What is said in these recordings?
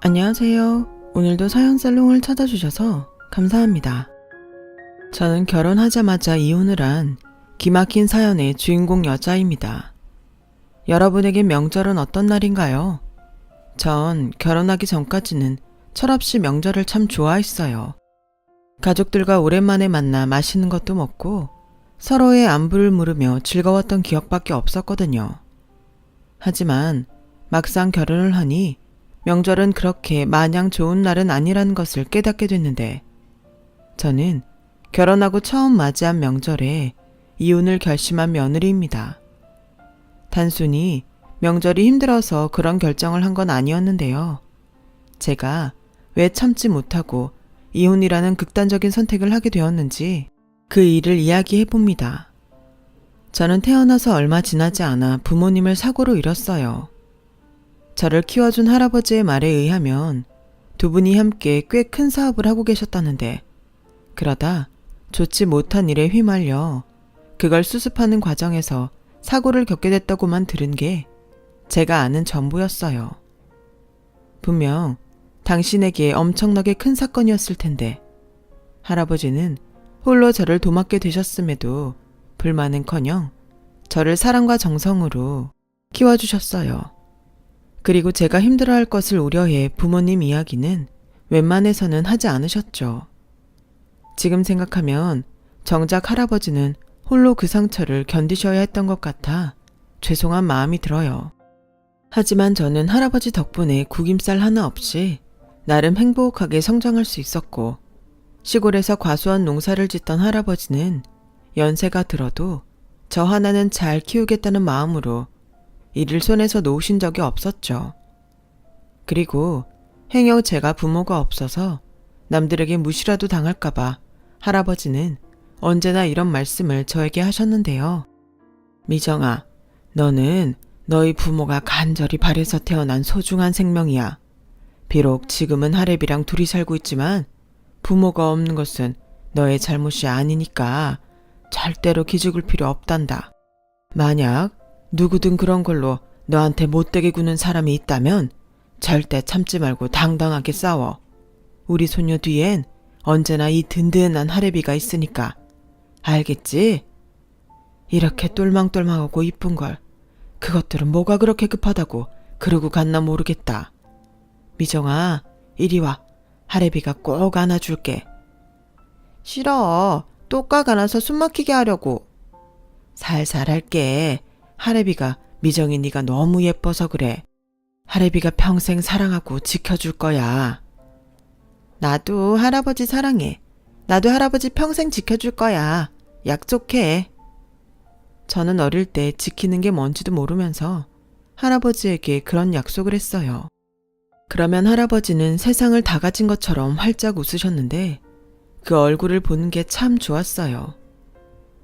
안녕하세요. 오늘도 사연살롱을 찾아주셔서 감사합니다. 저는 결혼하자마자 이혼을 한 기막힌 사연의 주인공 여자입니다. 여러분에게 명절은 어떤 날인가요? 전 결혼하기 전까지는 철없이 명절을 참 좋아했어요. 가족들과 오랜만에 만나 맛있는 것도 먹고 서로의 안부를 물으며 즐거웠던 기억밖에 없었거든요. 하지만 막상 결혼을 하니 명절은 그렇게 마냥 좋은 날은 아니라는 것을 깨닫게 됐는데, 저는 결혼하고 처음 맞이한 명절에 이혼을 결심한 며느리입니다. 단순히 명절이 힘들어서 그런 결정을 한 건 아니었는데요. 제가 왜 참지 못하고 이혼이라는 극단적인 선택을 하게 되었는지 그 일을 이야기해 봅니다. 저는 태어나서 얼마 지나지 않아 부모님을 사고로 잃었어요. 저를 키워준 할아버지의 말에 의하면 두 분이 함께 꽤 큰 사업을 하고 계셨다는데, 그러다 좋지 못한 일에 휘말려 그걸 수습하는 과정에서 사고를 겪게 됐다고만 들은 게 제가 아는 전부였어요. 분명 당신에게 엄청나게 큰 사건이었을 텐데 할아버지는 홀로 저를 도맡게 되셨음에도 불만은커녕 저를 사랑과 정성으로 키워주셨어요. 그리고 제가 힘들어할 것을 우려해 부모님 이야기는 웬만해서는 하지 않으셨죠. 지금 생각하면 정작 할아버지는 홀로 그 상처를 견디셔야 했던 것 같아 죄송한 마음이 들어요. 하지만 저는 할아버지 덕분에 구김살 하나 없이 나름 행복하게 성장할 수 있었고, 시골에서 과수원 농사를 짓던 할아버지는 연세가 들어도 저 하나는 잘 키우겠다는 마음으로 이를 손에서 놓으신 적이 없었죠. 그리고 행여 제가 부모가 없어서 남들에게 무시라도 당할까봐 할아버지는 언제나 이런 말씀을 저에게 하셨는데요. 미정아, 너는 너희 부모가 간절히 바래서 태어난 소중한 생명이야. 비록 지금은 할애비랑 둘이 살고 있지만 부모가 없는 것은 너의 잘못이 아니니까 절대로 기죽을 필요 없단다. 만약 누구든 그런 걸로 너한테 못되게 구는 사람이 있다면 절대 참지 말고 당당하게 싸워. 우리 소녀 뒤엔 언제나 이 든든한 할애비가 있으니까. 알겠지? 이렇게 똘망똘망하고 이쁜 걸 그것들은 뭐가 그렇게 급하다고 그러고 갔나 모르겠다. 미정아, 이리 와. 할애비가 꼭 안아줄게. 싫어. 똑각 안아서 숨 막히게 하려고. 살살 할게. 할애비가 미정이 네가 너무 예뻐서 그래. 할애비가 평생 사랑하고 지켜줄 거야. 나도 할아버지 사랑해. 나도 할아버지 평생 지켜줄 거야. 약속해. 저는 어릴 때 지키는 게 뭔지도 모르면서 할아버지에게 그런 약속을 했어요. 그러면 할아버지는 세상을 다 가진 것처럼 활짝 웃으셨는데 그 얼굴을 보는 게 참 좋았어요.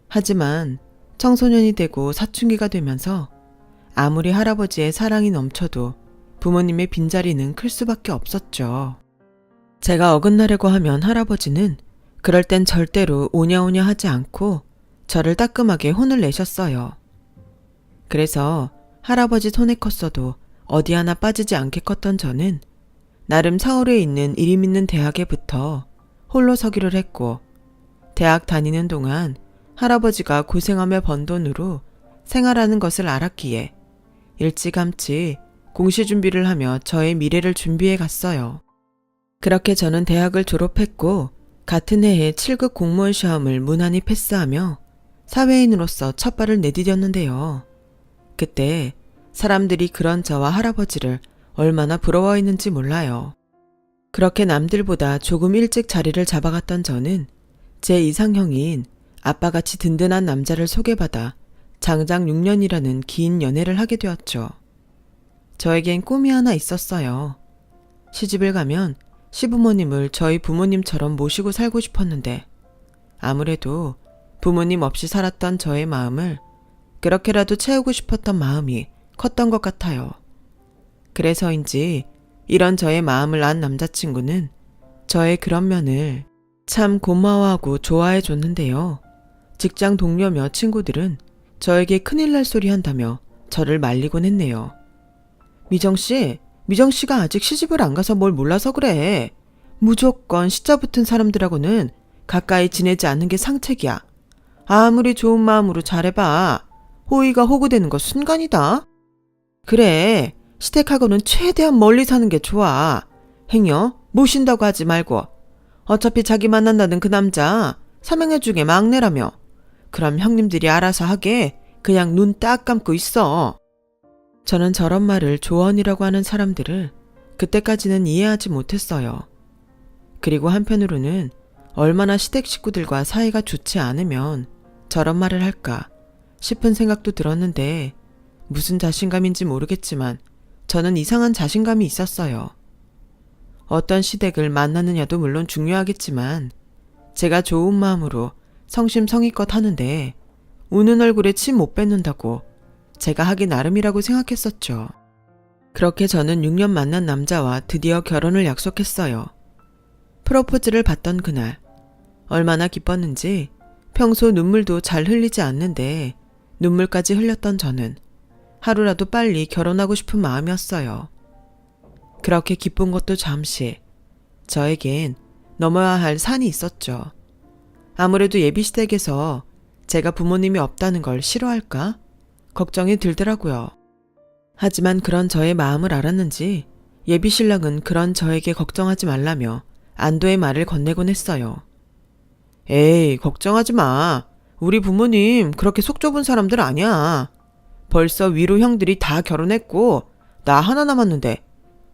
하지만 청소년이 되고 사춘기가 되면서 아무리 할아버지의 사랑이 넘쳐도 부모님의 빈자리는 클 수밖에 없었죠. 제가 어긋나려고 하면 할아버지는 그럴 땐 절대로 오냐오냐 하지 않고 저를 따끔하게 혼을 내셨어요. 그래서 할아버지 손에 컸어도 어디 하나 빠지지 않게 컸던 저는 나름 서울에 있는 이름 있는 대학에 붙어 홀로 서기를 했고, 대학 다니는 동안 할아버지가 고생하며 번 돈으로 생활하는 것을 알았기에 일찌감치 공시 준비를 하며 저의 미래를 준비해 갔어요. 그렇게 저는 대학을 졸업했고 같은 해에 7급 공무원 시험을 무난히 패스하며 사회인으로서 첫 발을 내디뎠는데요. 그때 사람들이 그런 저와 할아버지를 얼마나 부러워했는지 몰라요. 그렇게 남들보다 조금 일찍 자리를 잡아갔던 저는 제 이상형인 아빠같이 든든한 남자를 소개받아 장작 6년이라는 긴 연애를 하게 되었죠. 저에겐 꿈이 하나 있었어요. 시집을 가면 시부모님을 저희 부모님처럼 모시고 살고 싶었는데 아무래도 부모님 없이 살았던 저의 마음을 그렇게라도 채우고 싶었던 마음이 컸던 것 같아요. 그래서인지 이런 저의 마음을 안 남자친구는 저의 그런 면을 참 고마워하고 좋아해 줬는데요. 직장 동료며 친구들은 저에게 큰일 날 소리 한다며 저를 말리곤 했네요. 미정씨, 미정 씨가 아직 시집을 안 가서 뭘 몰라서 그래. 무조건 시자 붙은 사람들하고는 가까이 지내지 않는 게 상책이야. 아무리 좋은 마음으로 잘해봐. 호의가 호구되는 거 순간이다. 그래, 시댁하고는 최대한 멀리 사는 게 좋아. 행여 모신다고 하지 말고. 어차피 자기 만난다는 그 남자 삼형제 중에 막내라며. 그럼 형님들이 알아서 하게 그냥 눈 딱 감고 있어. 저는 저런 말을 조언이라고 하는 사람들을 그때까지는 이해하지 못했어요. 그리고 한편으로는 얼마나 시댁 식구들과 사이가 좋지 않으면 저런 말을 할까 싶은 생각도 들었는데 무슨 자신감인지 모르겠지만 저는 이상한 자신감이 있었어요. 어떤 시댁을 만나느냐도 물론 중요하겠지만 제가 좋은 마음으로 성심성의껏 하는데 우는 얼굴에 침 못 뱉는다고 제가 하기 나름이라고 생각했었죠. 그렇게 저는 6년 만난 남자와 드디어 결혼을 약속했어요. 프로포즈를 받던 그날 얼마나 기뻤는지 평소 눈물도 잘 흘리지 않는데 눈물까지 흘렸던 저는 하루라도 빨리 결혼하고 싶은 마음이었어요. 그렇게 기쁜 것도 잠시 저에겐 넘어야 할 산이 있었죠. 아무래도 예비시댁에서 제가 부모님이 없다는 걸 싫어할까? 걱정이 들더라고요. 하지만 그런 저의 마음을 알았는지 예비신랑은 그런 저에게 걱정하지 말라며 안도의 말을 건네곤 했어요. 에이, 걱정하지 마. 우리 부모님 그렇게 속 좁은 사람들 아니야. 벌써 위로 형들이 다 결혼했고 나 하나 남았는데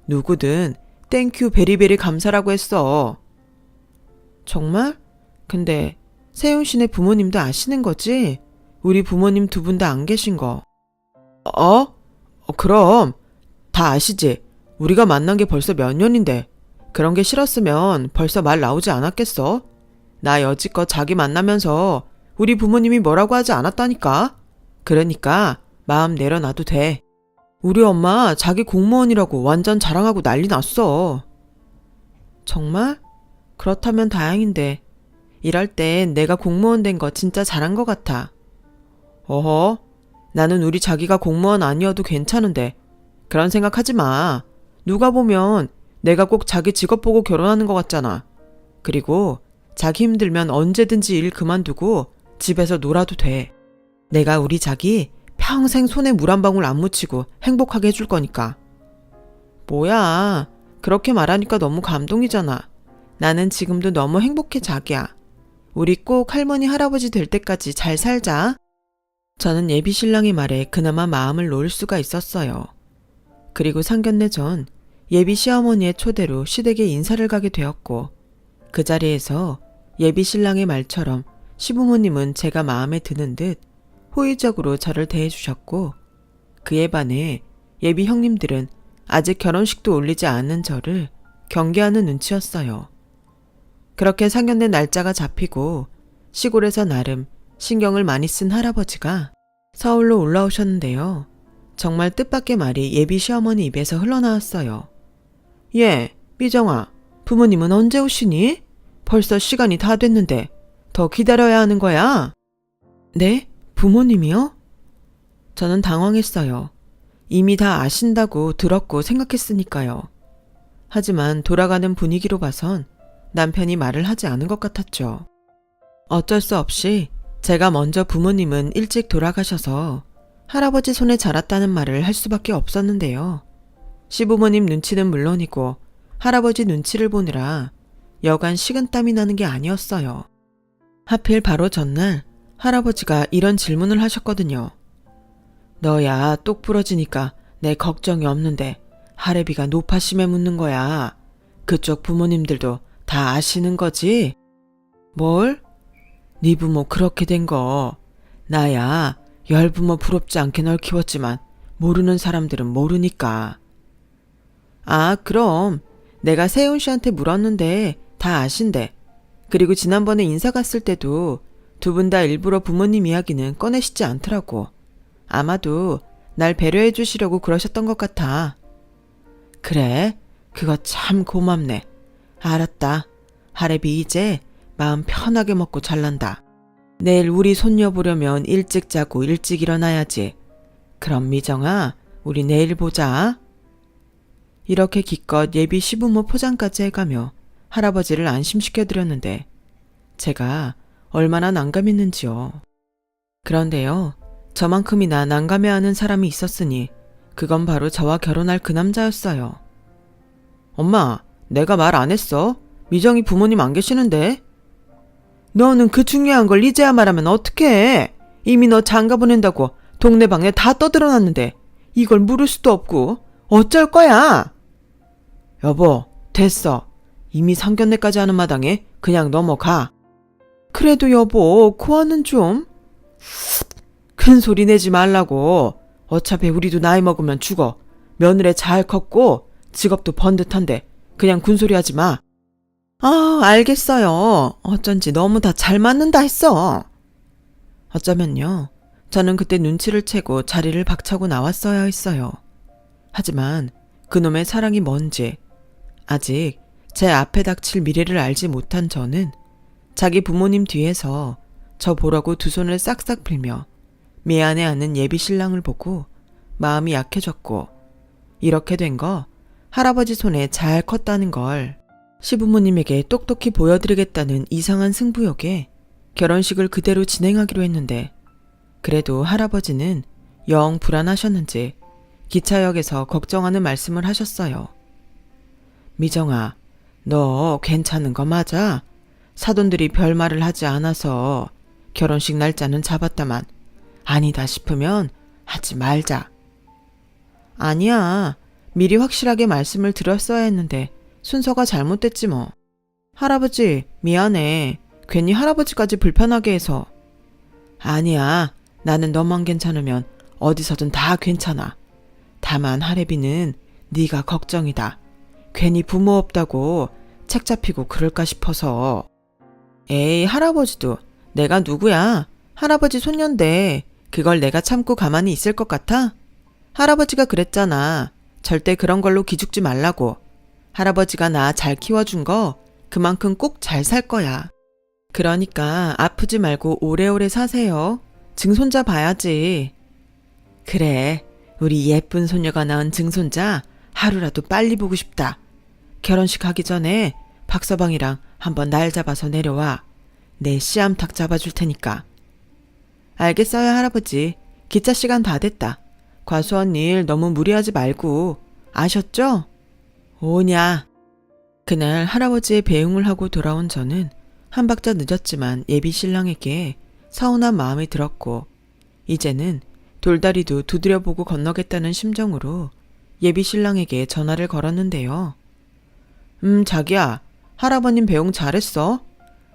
누구든 땡큐 베리베리 감사라고 했어. 정말? 근데 세훈 씨네 부모님도 아시는 거지? 우리 부모님 두 분 다 안 계신 거. 그럼 다 아시지. 우리가 만난 게 벌써 몇 년인데 그런 게 싫었으면 벌써 말 나오지 않았겠어? 나 여지껏 자기 만나면서 우리 부모님이 뭐라고 하지 않았다니까. 그러니까 마음 내려놔도 돼. 우리 엄마 자기 공무원이라고 완전 자랑하고 난리 났어. 정말? 그렇다면 다행인데 이럴 땐 내가 공무원 된 거 진짜 잘한 것 같아. 어허, 나는 우리 자기가 공무원 아니어도 괜찮은데 그런 생각하지 마. 누가 보면 내가 꼭 자기 직업 보고 결혼하는 것 같잖아. 그리고 자기 힘들면 언제든지 일 그만두고 집에서 놀아도 돼. 내가 우리 자기 평생 손에 물 한 방울 안 묻히고 행복하게 해줄 거니까. 뭐야, 그렇게 말하니까 너무 감동이잖아. 나는 지금도 너무 행복해 자기야. 우리 꼭 할머니 할아버지 될 때까지 잘 살자. 저는 예비신랑의 말에 그나마 마음을 놓을 수가 있었어요. 그리고 상견례 전 예비 시어머니의 초대로 시댁에 인사를 가게 되었고 그 자리에서 예비신랑의 말처럼 시부모님은 제가 마음에 드는 듯 호의적으로 저를 대해주셨고 그에 반해 예비 형님들은 아직 결혼식도 올리지 않은 저를 경계하는 눈치였어요. 그렇게 상견례 날짜가 잡히고 시골에서 나름 신경을 많이 쓴 할아버지가 서울로 올라오셨는데요. 정말 뜻밖의 말이 예비 시어머니 입에서 흘러나왔어요. 예, 미정아, 부모님은 언제 오시니? 벌써 시간이 다 됐는데 더 기다려야 하는 거야? 네? 부모님이요? 저는 당황했어요. 이미 다 아신다고 들었고 생각했으니까요. 하지만 돌아가는 분위기로 봐선 남편이 말을 하지 않은 것 같았죠. 어쩔 수 없이 제가 먼저 부모님은 일찍 돌아가셔서 할아버지 손에 자랐다는 말을 할 수밖에 없었는데요. 시부모님 눈치는 물론이고 할아버지 눈치를 보느라 여간 식은땀이 나는 게 아니었어요. 하필 바로 전날 할아버지가 이런 질문을 하셨거든요. 너야 똑 부러지니까 내 걱정이 없는데 할애비가 노파심에 묻는 거야. 그쪽 부모님들도 다 아시는 거지? 뭘? 네 부모 그렇게 된 거. 나야 열부모 부럽지 않게 널 키웠지만 모르는 사람들은 모르니까. 아, 그럼 내가 세훈 씨한테 물었는데 다 아신대. 그리고 지난번에 인사 갔을 때도 두 분 다 일부러 부모님 이야기는 꺼내시지 않더라고. 아마도 날 배려해 주시려고 그러셨던 것 같아. 그래? 그거 참 고맙네. 알았다. 할애비 이제 마음 편하게 먹고 잘난다. 내일 우리 손녀 보려면 일찍 자고 일찍 일어나야지. 그럼 미정아, 우리 내일 보자. 이렇게 기껏 예비 시부모 포장까지 해가며 할아버지를 안심시켜드렸는데 제가 얼마나 난감했는지요. 그런데요, 저만큼이나 난감해하는 사람이 있었으니 그건 바로 저와 결혼할 그 남자였어요. 엄마, 내가 말 안 했어? 미정이 부모님 안 계시는데? 너는 그 중요한 걸 이제야 말하면 어떡해? 이미 너 장가 보낸다고 동네방네 다 떠들어놨는데 이걸 물을 수도 없고 어쩔 거야? 여보, 됐어. 이미 상견례까지 하는 마당에 그냥 넘어가. 그래도 여보, 고아는 좀... 큰 소리 내지 말라고. 어차피 우리도 나이 먹으면 죽어. 며느리 잘 컸고 직업도 번듯한데 그냥 군소리 하지 마. 아, 알겠어요. 어쩐지 너무 다 잘 맞는다 했어. 어쩌면요, 저는 그때 눈치를 채고 자리를 박차고 나왔어야 했어요. 하지만 그놈의 사랑이 뭔지 아직 제 앞에 닥칠 미래를 알지 못한 저는 자기 부모님 뒤에서 저 보라고 두 손을 싹싹 빌며 미안해하는 예비 신랑을 보고 마음이 약해졌고, 이렇게 된 거 할아버지 손에 잘 컸다는 걸 시부모님에게 똑똑히 보여드리겠다는 이상한 승부욕에 결혼식을 그대로 진행하기로 했는데, 그래도 할아버지는 영 불안하셨는지 기차역에서 걱정하는 말씀을 하셨어요. 미정아, 너 괜찮은 거 맞아? 사돈들이 별말을 하지 않아서 결혼식 날짜는 잡았다만 아니다 싶으면 하지 말자. 아니야, 미리 확실하게 말씀을 드렸어야 했는데 순서가 잘못됐지 뭐. 할아버지, 미안해. 괜히 할아버지까지 불편하게 해서. 아니야, 나는 너만 괜찮으면 어디서든 다 괜찮아. 다만 할애비는 네가 걱정이다. 괜히 부모 없다고 책 잡히고 그럴까 싶어서. 에이, 할아버지도 내가 누구야? 할아버지 손녀인데 그걸 내가 참고 가만히 있을 것 같아? 할아버지가 그랬잖아. 절대 그런 걸로 기죽지 말라고. 할아버지가 나 잘 키워준 거 그만큼 꼭 잘 살 거야. 그러니까 아프지 말고 오래오래 사세요. 증손자 봐야지. 그래, 우리 예쁜 소녀가 낳은 증손자 하루라도 빨리 보고 싶다. 결혼식 하기 전에 박서방이랑 한번 날 잡아서 내려와. 내 씨암탉 잡아줄 테니까. 알겠어요, 할아버지. 기차 시간 다 됐다. 과수원 일 너무 무리하지 말고. 아셨죠? 오냐. 그날 할아버지의 배웅을 하고 돌아온 저는 한 박자 늦었지만 예비 신랑에게 서운한 마음이 들었고, 이제는 돌다리도 두드려보고 건너겠다는 심정으로 예비 신랑에게 전화를 걸었는데요. 자기야, 할아버님 배웅 잘했어?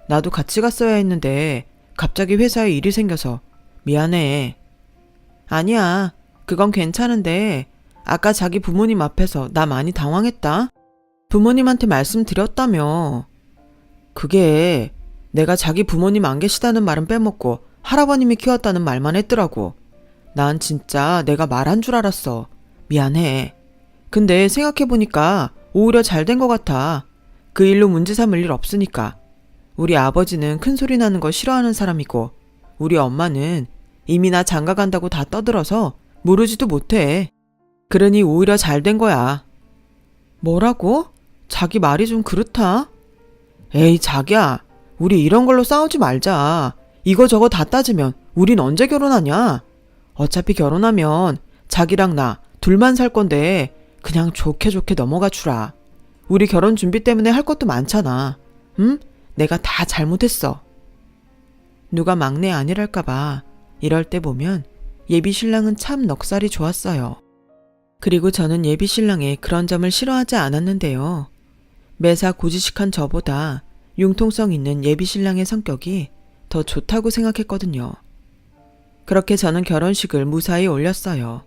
나도 같이 갔어야 했는데 갑자기 회사에 일이 생겨서 미안해. 아니야, 그건 괜찮은데 아까 자기 부모님 앞에서 나 많이 당황했다. 부모님한테 말씀드렸다며. 그게 내가 자기 부모님 안 계시다는 말은 빼먹고 할아버님이 키웠다는 말만 했더라고. 난 진짜 내가 말한 줄 알았어. 미안해. 근데 생각해보니까 오히려 잘 된 것 같아. 그 일로 문제 삼을 일 없으니까. 우리 아버지는 큰 소리 나는 거 싫어하는 사람이고 우리 엄마는 이미 나 장가 간다고 다 떠들어서 모르지도 못해. 그러니 오히려 잘 된 거야. 뭐라고? 자기 말이 좀 그렇다? 에이, 자기야, 우리 이런 걸로 싸우지 말자. 이거저거 다 따지면 우린 언제 결혼하냐? 어차피 결혼하면 자기랑 나 둘만 살 건데 그냥 좋게 좋게 넘어가 주라. 우리 결혼 준비 때문에 할 것도 많잖아. 응? 내가 다 잘못했어. 누가 막내 아니랄까봐 이럴 때 보면 예비 신랑은 참 넉살이 좋았어요. 그리고 저는 예비 신랑의 그런 점을 싫어하지 않았는데요. 매사 고지식한 저보다 융통성 있는 예비 신랑의 성격이 더 좋다고 생각했거든요. 그렇게 저는 결혼식을 무사히 올렸어요.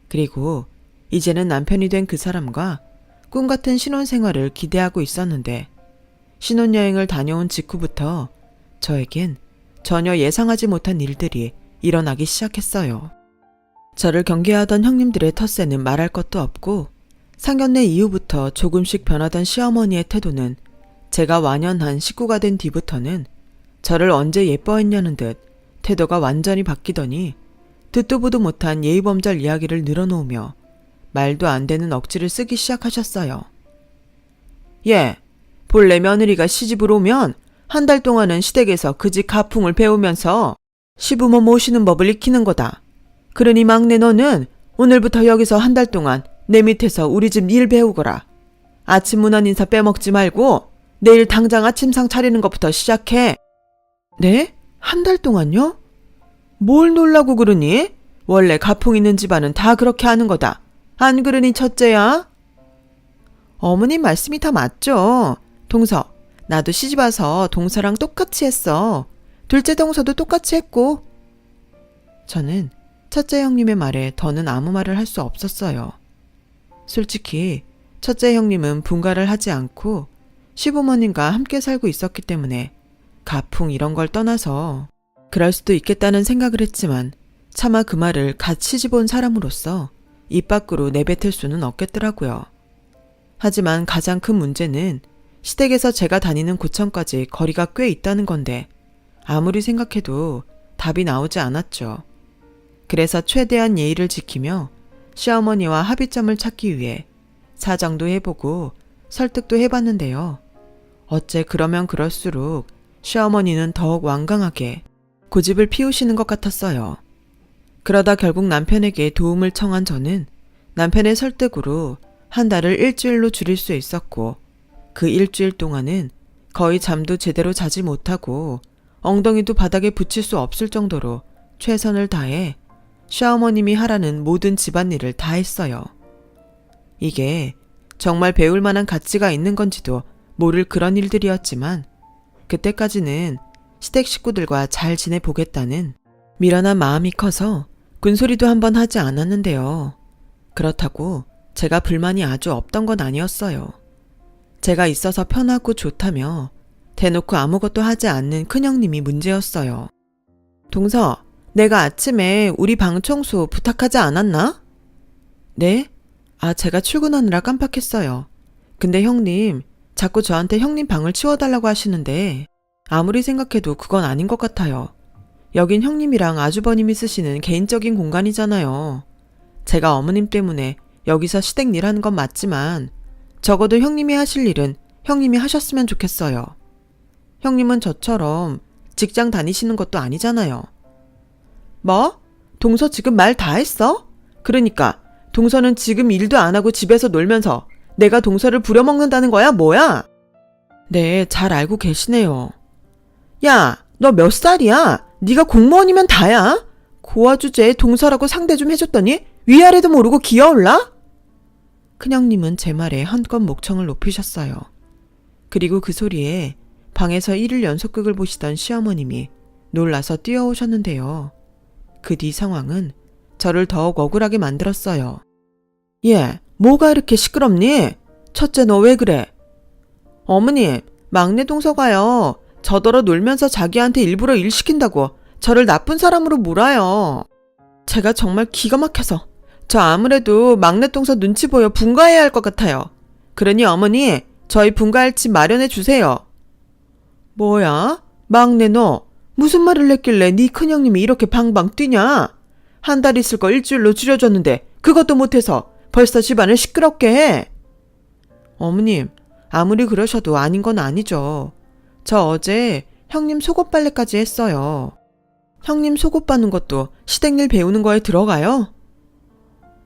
그리고 이제는 남편이 된 그 사람과 꿈같은 신혼생활을 기대하고 있었는데, 신혼여행을 다녀온 직후부터 저에겐 전혀 예상하지 못한 일들이 일어나기 시작했어요. 저를 경계하던 형님들의 텃세는 말할 것도 없고, 상견례 이후부터 조금씩 변하던 시어머니의 태도는 제가 완연한 식구가 된 뒤부터는 저를 언제 예뻐했냐는 듯 태도가 완전히 바뀌더니 듣도 보도 못한 예의범절 이야기를 늘어놓으며 말도 안 되는 억지를 쓰기 시작하셨어요. 예, 본래 며느리가 시집을 오면 한 달 동안은 시댁에서 그 집 가풍을 배우면서 시부모 모시는 법을 익히는 거다. 그러니 막내 너는 오늘부터 여기서 한 달 동안 내 밑에서 우리 집 일 배우거라. 아침 문안 인사 빼먹지 말고 내일 당장 아침상 차리는 것부터 시작해. 네? 한 달 동안요? 뭘 놀라고 그러니? 원래 가풍 있는 집안은 다 그렇게 하는 거다. 안 그러니 첫째야? 어머님 말씀이 다 맞죠. 동서, 나도 시집와서 동서랑 똑같이 했어. 둘째 동서도 똑같이 했고. 저는 첫째 형님의 말에 더는 아무 말을 할 수 없었어요. 솔직히 첫째 형님은 분가를 하지 않고 시부모님과 함께 살고 있었기 때문에 가풍 이런 걸 떠나서 그럴 수도 있겠다는 생각을 했지만 차마 그 말을 갓 시집 온 사람으로서 입 밖으로 내뱉을 수는 없겠더라고요. 하지만 가장 큰 문제는 시댁에서 제가 다니는 고천까지 거리가 꽤 있다는 건데 아무리 생각해도 답이 나오지 않았죠. 그래서 최대한 예의를 지키며 시어머니와 합의점을 찾기 위해 사정도 해보고 설득도 해봤는데요. 어째 그러면 그럴수록 시어머니는 더욱 완강하게 고집을 피우시는 것 같았어요. 그러다 결국 남편에게 도움을 청한 저는 남편의 설득으로 한 달을 일주일로 줄일 수 있었고 그 일주일 동안은 거의 잠도 제대로 자지 못하고 엉덩이도 바닥에 붙일 수 없을 정도로 최선을 다해 시어머님이 하라는 모든 집안일을 다 했어요. 이게 정말 배울 만한 가치가 있는 건지도 모를 그런 일들이었지만 그때까지는 시댁 식구들과 잘 지내보겠다는 미련한 마음이 커서 군소리도 한번 하지 않았는데요. 그렇다고 제가 불만이 아주 없던 건 아니었어요. 제가 있어서 편하고 좋다며 대놓고 아무것도 하지 않는 큰형님이 문제였어요. 동서, 내가 아침에 우리 방 청소 부탁하지 않았나? 네? 제가 출근하느라 깜빡했어요. 근데 형님, 자꾸 저한테 형님 방을 치워달라고 하시는데 아무리 생각해도 그건 아닌 것 같아요. 여긴 형님이랑 아주버님이 쓰시는 개인적인 공간이잖아요. 제가 어머님 때문에 여기서 시댁 일하는 건 맞지만 적어도 형님이 하실 일은 형님이 하셨으면 좋겠어요. 형님은 저처럼 직장 다니시는 것도 아니잖아요. 뭐? 동서 지금 말 다 했어? 그러니까 동서는 지금 일도 안 하고 집에서 놀면서 내가 동서를 부려먹는다는 거야, 뭐야? 네, 잘 알고 계시네요. 야, 너 몇 살이야? 네가 공무원이면 다야? 고아 주제에 동서라고 상대 좀 해줬더니 위아래도 모르고 기어올라? 큰형님은 제 말에 한껏 목청을 높이셨어요. 그리고 그 소리에 방에서 1일 연속극을 보시던 시어머님이 놀라서 뛰어오셨는데요. 그 뒤 상황은 저를 더욱 억울하게 만들었어요. 얘, 뭐가 이렇게 시끄럽니? 첫째 너 왜 그래? 어머님, 막내 동서가요. 저더러 놀면서 자기한테 일부러 일 시킨다고 저를 나쁜 사람으로 몰아요. 제가 정말 기가 막혀서 저 아무래도 막내 동서 눈치 보여 분가해야 할 것 같아요. 그러니 어머니, 저희 분가할 집 마련해 주세요. 뭐야? 막내 너 무슨 말을 했길래 네 큰형님이 이렇게 방방 뛰냐? 한 달 있을 거 일주일로 줄여줬는데 그것도 못해서 벌써 집안을 시끄럽게 해. 어머님, 아무리 그러셔도 아닌 건 아니죠. 저 어제 형님 속옷 빨래까지 했어요. 형님 속옷 빠는 것도 시댁일 배우는 거에 들어가요?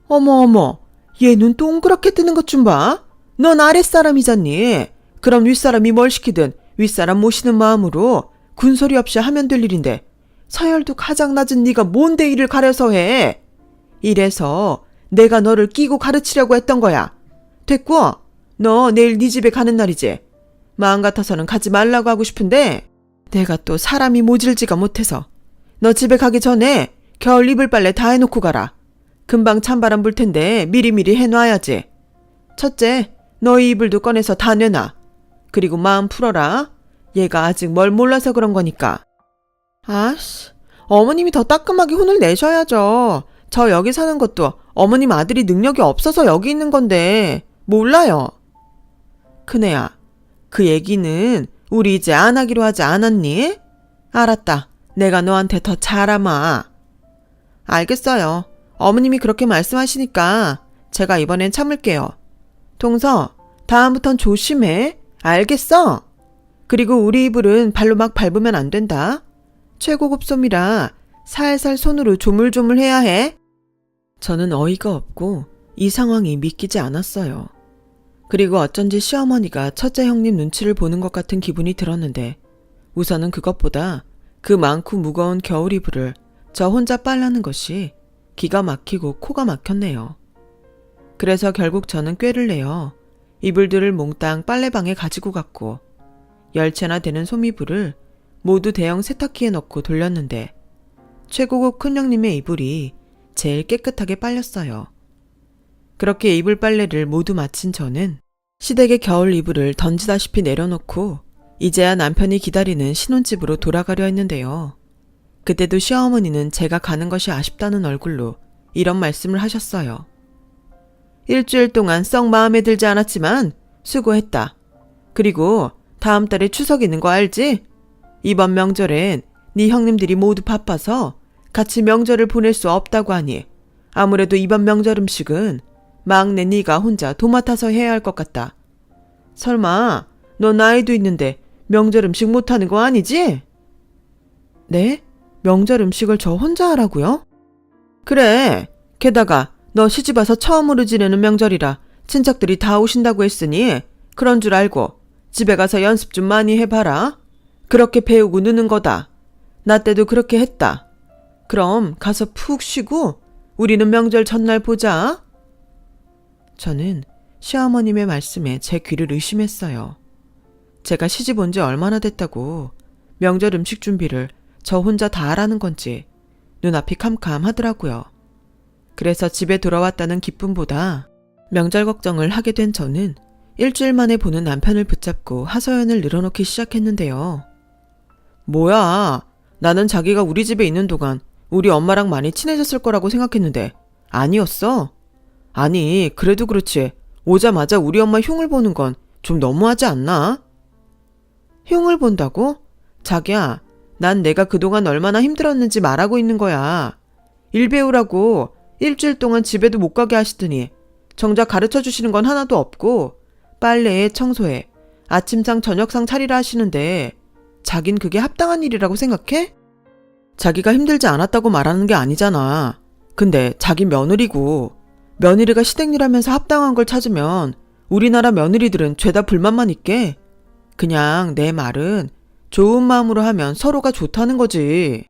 어머, 얘 눈 동그랗게 뜨는 것 좀 봐. 넌 아랫사람이잖니. 그럼 윗사람이 뭘 시키든 윗사람 모시는 마음으로 군소리 없이 하면 될 일인데 서열도 가장 낮은 네가 뭔데 일을 가려서 해. 이래서 내가 너를 끼고 가르치려고 했던 거야. 됐고, 너 내일 네 집에 가는 날이지. 마음 같아서는 가지 말라고 하고 싶은데 내가 또 사람이 모질지가 못해서 너 집에 가기 전에 겨울 이불 빨래 다 해놓고 가라. 금방 찬바람 불 텐데 미리미리 해놔야지. 첫째, 너희 이불도 꺼내서 다 내놔. 그리고 마음 풀어라. 얘가 아직 뭘 몰라서 그런 거니까. 아씨, 어머님이 더 따끔하게 혼을 내셔야죠. 저 여기 사는 것도 어머님 아들이 능력이 없어서 여기 있는 건데 몰라요. 큰애야, 그 얘기는 우리 이제 안 하기로 하지 않았니? 알았다. 내가 너한테 더 잘하마. 알겠어요. 어머님이 그렇게 말씀하시니까 제가 이번엔 참을게요. 동서, 다음부턴 조심해. 알겠어? 그리고 우리 이불은 발로 막 밟으면 안 된다. 최고급 솜이라 살살 손으로 조물조물 해야 해. 저는 어이가 없고 이 상황이 믿기지 않았어요. 그리고 어쩐지 시어머니가 첫째 형님 눈치를 보는 것 같은 기분이 들었는데 우선은 그것보다 그 많고 무거운 겨울 이불을 저 혼자 빨라는 것이 기가 막히고 코가 막혔네요. 그래서 결국 저는 꾀를 내어 이불들을 몽땅 빨래방에 가지고 갔고 10채나 되는 솜이불을 모두 대형 세탁기에 넣고 돌렸는데 최고급 큰형님의 이불이 제일 깨끗하게 빨렸어요. 그렇게 이불 빨래를 모두 마친 저는 시댁의 겨울 이불을 던지다시피 내려놓고 이제야 남편이 기다리는 신혼집으로 돌아가려 했는데요. 그때도 시어머니는 제가 가는 것이 아쉽다는 얼굴로 이런 말씀을 하셨어요. 일주일 동안 썩 마음에 들지 않았지만 수고했다. 그리고 다음 달에 추석 있는 거 알지? 이번 명절엔 네 형님들이 모두 바빠서 같이 명절을 보낼 수 없다고 하니 아무래도 이번 명절 음식은 막내 네가 혼자 도맡아서 해야 할 것 같다. 설마 너 나이도 있는데 명절 음식 못하는 거 아니지? 네? 명절 음식을 저 혼자 하라고요? 그래. 게다가 너 시집와서 처음으로 지내는 명절이라 친척들이 다 오신다고 했으니 그런 줄 알고 집에 가서 연습 좀 많이 해봐라. 그렇게 배우고 느는 거다. 나 때도 그렇게 했다. 그럼 가서 푹 쉬고 우리는 명절 전날 보자. 저는 시어머님의 말씀에 제 귀를 의심했어요. 제가 시집 온 지 얼마나 됐다고 명절 음식 준비를 저 혼자 다 하라는 건지 눈앞이 캄캄하더라고요. 그래서 집에 돌아왔다는 기쁨보다 명절 걱정을 하게 된 저는 일주일 만에 보는 남편을 붙잡고 하소연을 늘어놓기 시작했는데요. 뭐야, 나는 자기가 우리 집에 있는 동안 우리 엄마랑 많이 친해졌을 거라고 생각했는데 아니었어? 아니, 그래도 그렇지 오자마자 우리 엄마 흉을 보는 건 좀 너무하지 않나? 흉을 본다고? 자기야, 난 내가 그동안 얼마나 힘들었는지 말하고 있는 거야. 일 배우라고 일주일 동안 집에도 못 가게 하시더니 정작 가르쳐 주시는 건 하나도 없고 빨래에 청소에 아침상 저녁상 차리라 하시는데 자긴 그게 합당한 일이라고 생각해? 자기가 힘들지 않았다고 말하는 게 아니잖아. 근데 자기 며느리고 며느리가 시댁일하면서 합당한 걸 찾으면 우리나라 며느리들은 죄다 불만만 있게. 그냥 내 말은 좋은 마음으로 하면 서로가 좋다는 거지.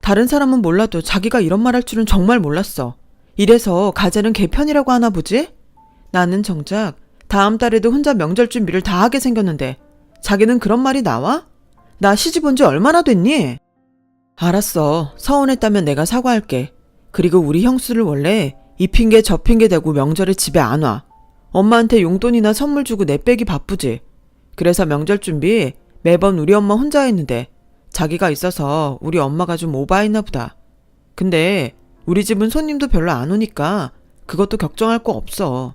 다른 사람은 몰라도 자기가 이런 말 할 줄은 정말 몰랐어. 이래서 가재는 개편이라고 하나 보지? 나는 정작 다음 달에도 혼자 명절 준비를 다 하게 생겼는데 자기는 그런 말이 나와? 나 시집 온 지 얼마나 됐니? 알았어. 서운했다면 내가 사과할게. 그리고 우리 형수를 원래 이 핑계 저 핑계 대고 명절에 집에 안 와. 엄마한테 용돈이나 선물 주고 내빼기 바쁘지. 그래서 명절 준비 매번 우리 엄마 혼자 했는데 자기가 있어서 우리 엄마가 좀 오바했나 보다. 근데 우리 집은 손님도 별로 안 오니까 그것도 걱정할 거 없어.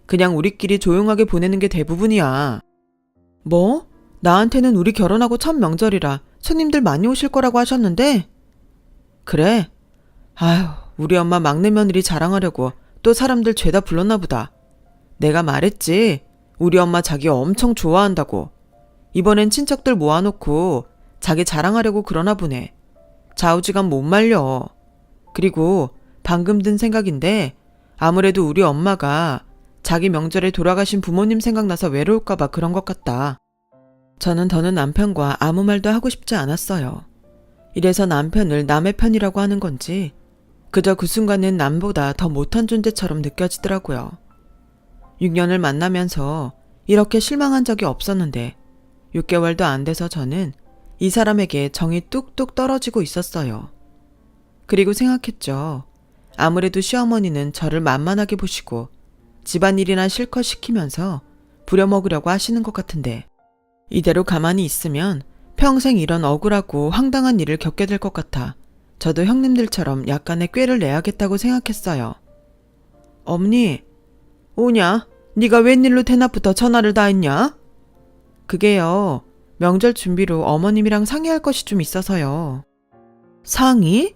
그냥 우리끼리 조용하게 보내는 게 대부분이야. 뭐? 나한테는 우리 결혼하고 첫 명절이라 손님들 많이 오실 거라고 하셨는데? 그래? 아휴, 우리 엄마 막내 며느리 자랑하려고 또 사람들 죄다 불렀나 보다. 내가 말했지. 우리 엄마 자기 엄청 좋아한다고. 이번엔 친척들 모아놓고 자기 자랑하려고 그러나 보네. 좌우지간 못 말려. 그리고 방금 든 생각인데 아무래도 우리 엄마가 자기 명절에 돌아가신 부모님 생각나서 외로울까봐 그런 것 같다. 저는 더는 남편과 아무 말도 하고 싶지 않았어요. 이래서 남편을 남의 편이라고 하는 건지 그저 그 순간엔 남보다 더 못한 존재처럼 느껴지더라고요. 6년을 만나면서 이렇게 실망한 적이 없었는데 6개월도 안 돼서 저는 이 사람에게 정이 뚝뚝 떨어지고 있었어요. 그리고 생각했죠. 아무래도 시어머니는 저를 만만하게 보시고 집안일이나 실컷 시키면서 부려먹으려고 하시는 것 같은데 이대로 가만히 있으면 평생 이런 억울하고 황당한 일을 겪게 될 것 같아 저도 형님들처럼 약간의 꾀를 내야겠다고 생각했어요. 엄니, 오냐? 네가 웬일로 대낮부터 전화를 다 했냐? 그게요. 명절 준비로 어머님이랑 상의할 것이 좀 있어서요. 상의?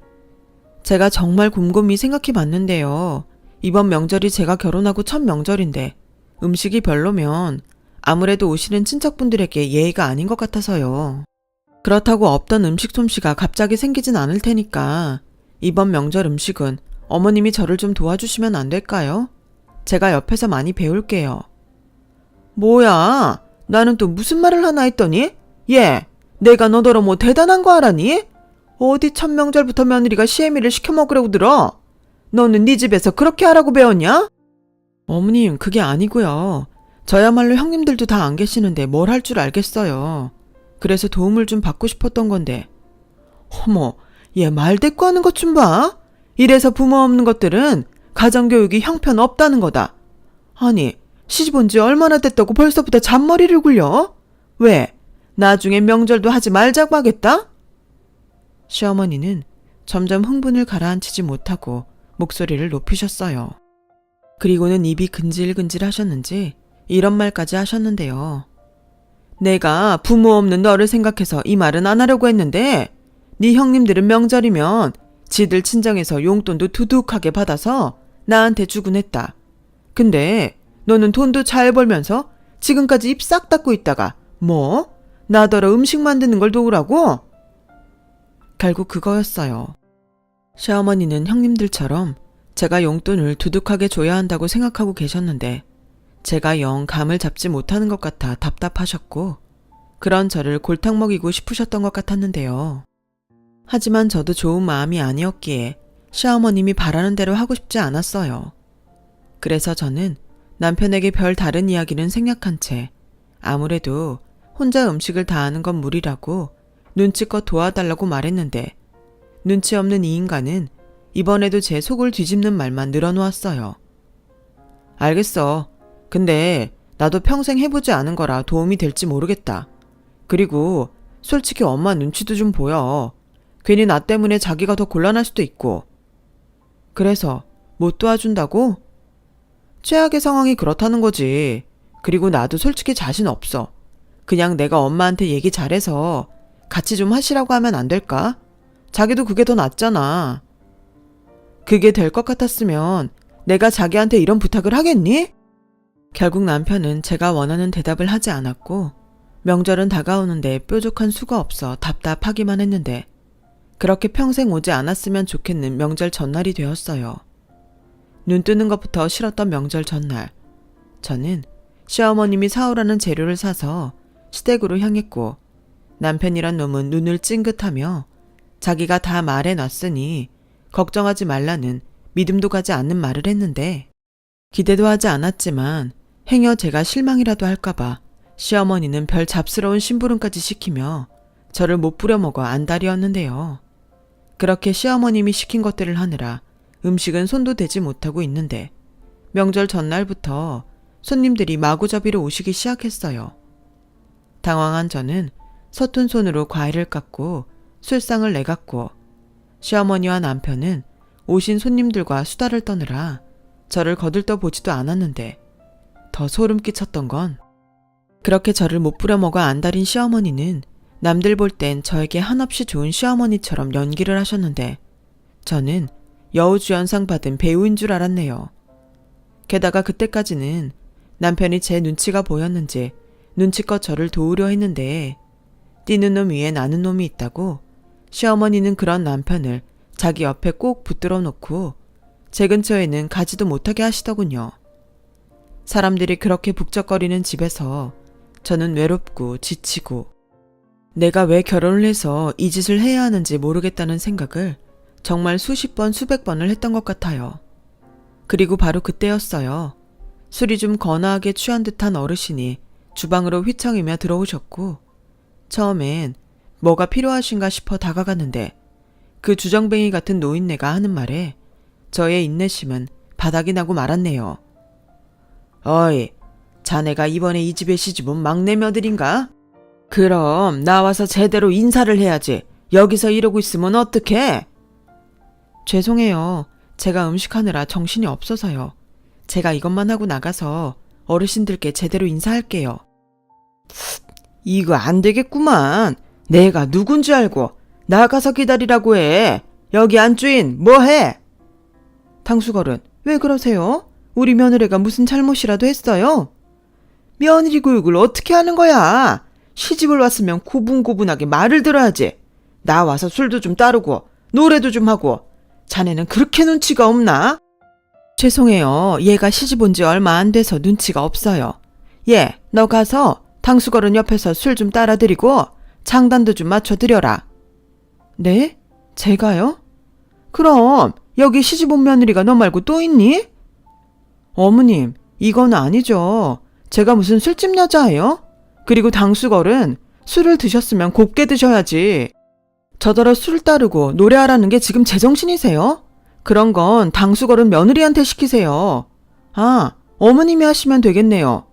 제가 정말 곰곰이 생각해 봤는데요. 이번 명절이 제가 결혼하고 첫 명절인데 음식이 별로면 아무래도 오시는 친척분들에게 예의가 아닌 것 같아서요. 그렇다고 없던 음식 솜씨가 갑자기 생기진 않을 테니까 이번 명절 음식은 어머님이 저를 좀 도와주시면 안 될까요? 제가 옆에서 많이 배울게요. 뭐야? 나는 또 무슨 말을 하나 했더니? 얘, 내가 너더러 뭐 대단한 거 알아니? 어디 첫 명절부터 며느리가 시애미를 시켜 먹으라고 들어? 너는 네 집에서 그렇게 하라고 배웠냐? 어머님, 그게 아니고요. 저야말로 형님들도 다 안 계시는데 뭘 할 줄 알겠어요. 그래서 도움을 좀 받고 싶었던 건데. 어머, 얘 말대꾸 하는 것 좀 봐. 이래서 부모 없는 것들은 가정교육이 형편없다는 거다. 아니, 시집 온 지 얼마나 됐다고 벌써부터 잔머리를 굴려? 왜? 나중에 명절도 하지 말자고 하겠다? 시어머니는 점점 흥분을 가라앉히지 못하고 목소리를 높이셨어요. 그리고는 입이 근질근질 하셨는지 이런 말까지 하셨는데요. 내가 부모 없는 너를 생각해서 이 말은 안 하려고 했는데 네 형님들은 명절이면 지들 친정에서 용돈도 두둑하게 받아서 나한테 주곤 했다. 근데 너는 돈도 잘 벌면서 지금까지 입 싹 닫고 있다가 뭐? 나더러 음식 만드는 걸 도우라고? 결국 그거였어요. 시어머니는 형님들처럼 제가 용돈을 두둑하게 줘야 한다고 생각하고 계셨는데 제가 영 감을 잡지 못하는 것 같아 답답하셨고 그런 저를 골탕 먹이고 싶으셨던 것 같았는데요. 하지만 저도 좋은 마음이 아니었기에 시어머님이 바라는 대로 하고 싶지 않았어요. 그래서 저는 남편에게 별 다른 이야기는 생략한 채 아무래도 혼자 음식을 다 하는 건 무리라고 눈치껏 도와달라고 말했는데 눈치 없는 이 인간은 이번에도 제 속을 뒤집는 말만 늘어놓았어요. 알겠어. 근데 나도 평생 해보지 않은 거라 도움이 될지 모르겠다. 그리고 솔직히 엄마 눈치도 좀 보여. 괜히 나 때문에 자기가 더 곤란할 수도 있고. 그래서 못 도와준다고? 최악의 상황이 그렇다는 거지. 그리고 나도 솔직히 자신 없어. 그냥 내가 엄마한테 얘기 잘해서 같이 좀 하시라고 하면 안 될까? 자기도 그게 더 낫잖아. 그게 될 것 같았으면 내가 자기한테 이런 부탁을 하겠니? 결국 남편은 제가 원하는 대답을 하지 않았고 명절은 다가오는데 뾰족한 수가 없어 답답하기만 했는데 그렇게 평생 오지 않았으면 좋겠는 명절 전날이 되었어요. 눈 뜨는 것부터 싫었던 명절 전날 저는 시어머님이 사오라는 재료를 사서 시댁으로 향했고 남편이란 놈은 눈을 찡긋하며 자기가 다 말해놨으니 걱정하지 말라는 믿음도 가지 않는 말을 했는데 기대도 하지 않았지만 행여 제가 실망이라도 할까봐 시어머니는 별 잡스러운 심부름까지 시키며 저를 못 부려먹어 안달이었는데요. 그렇게 시어머님이 시킨 것들을 하느라 음식은 손도 대지 못하고 있는데 명절 전날부터 손님들이 마구잡이로 오시기 시작했어요. 당황한 저는 서툰 손으로 과일을 깎고 술상을 내갔고 시어머니와 남편은 오신 손님들과 수다를 떠느라 저를 거들떠보지도 않았는데 더 소름 끼쳤던 건 그렇게 저를 못 부려먹어 안달인 시어머니는 남들 볼 땐 저에게 한없이 좋은 시어머니처럼 연기를 하셨는데 저는 여우주연상 받은 배우인 줄 알았네요. 게다가 그때까지는 남편이 제 눈치가 보였는지 눈치껏 저를 도우려 했는데 뛰는 놈 위에 나는 놈이 있다고 시어머니는 그런 남편을 자기 옆에 꼭 붙들어 놓고 제 근처에는 가지도 못하게 하시더군요. 사람들이 그렇게 북적거리는 집에서 저는 외롭고 지치고 내가 왜 결혼을 해서 이 짓을 해야 하는지 모르겠다는 생각을 정말 수십 번 수백 번을 했던 것 같아요. 그리고 바로 그때였어요. 술이 좀 거나하게 취한 듯한 어르신이 주방으로 휘청이며 들어오셨고 처음엔 뭐가 필요하신가 싶어 다가갔는데 그 주정뱅이 같은 노인네가 하는 말에 저의 인내심은 바닥이 나고 말았네요. 어이, 자네가 이번에 이 집에 시집온 막내 며느린가? 그럼 나와서 제대로 인사를 해야지. 여기서 이러고 있으면 어떡해? 죄송해요. 제가 음식하느라 정신이 없어서요. 제가 이것만 하고 나가서 어르신들께 제대로 인사할게요. 이거 안 되겠구만. 내가 누군지 알고 나가서 기다리라고 해. 여기 안주인 뭐해? 탕수걸은 왜 그러세요? 우리 며느리가 무슨 잘못이라도 했어요? 며느리 교육을 어떻게 하는 거야? 시집을 왔으면 고분고분하게 말을 들어야지. 나와서 술도 좀 따르고 노래도 좀 하고. 자네는 그렇게 눈치가 없나? 죄송해요. 얘가 시집 온 지 얼마 안 돼서 눈치가 없어요. 얘, 너 가서 당수거른 옆에서 술 좀 따라드리고 장단도 좀 맞춰드려라. 네? 제가요? 그럼 여기 시집 온 며느리가 너 말고 또 있니? 어머님, 이건 아니죠. 제가 무슨 술집 여자예요? 그리고 당수걸은 술을 드셨으면 곱게 드셔야지. 저더러 술 따르고 노래하라는 게 지금 제정신이세요? 그런 건 당수걸은 며느리한테 시키세요. 아, 어머님이 하시면 되겠네요.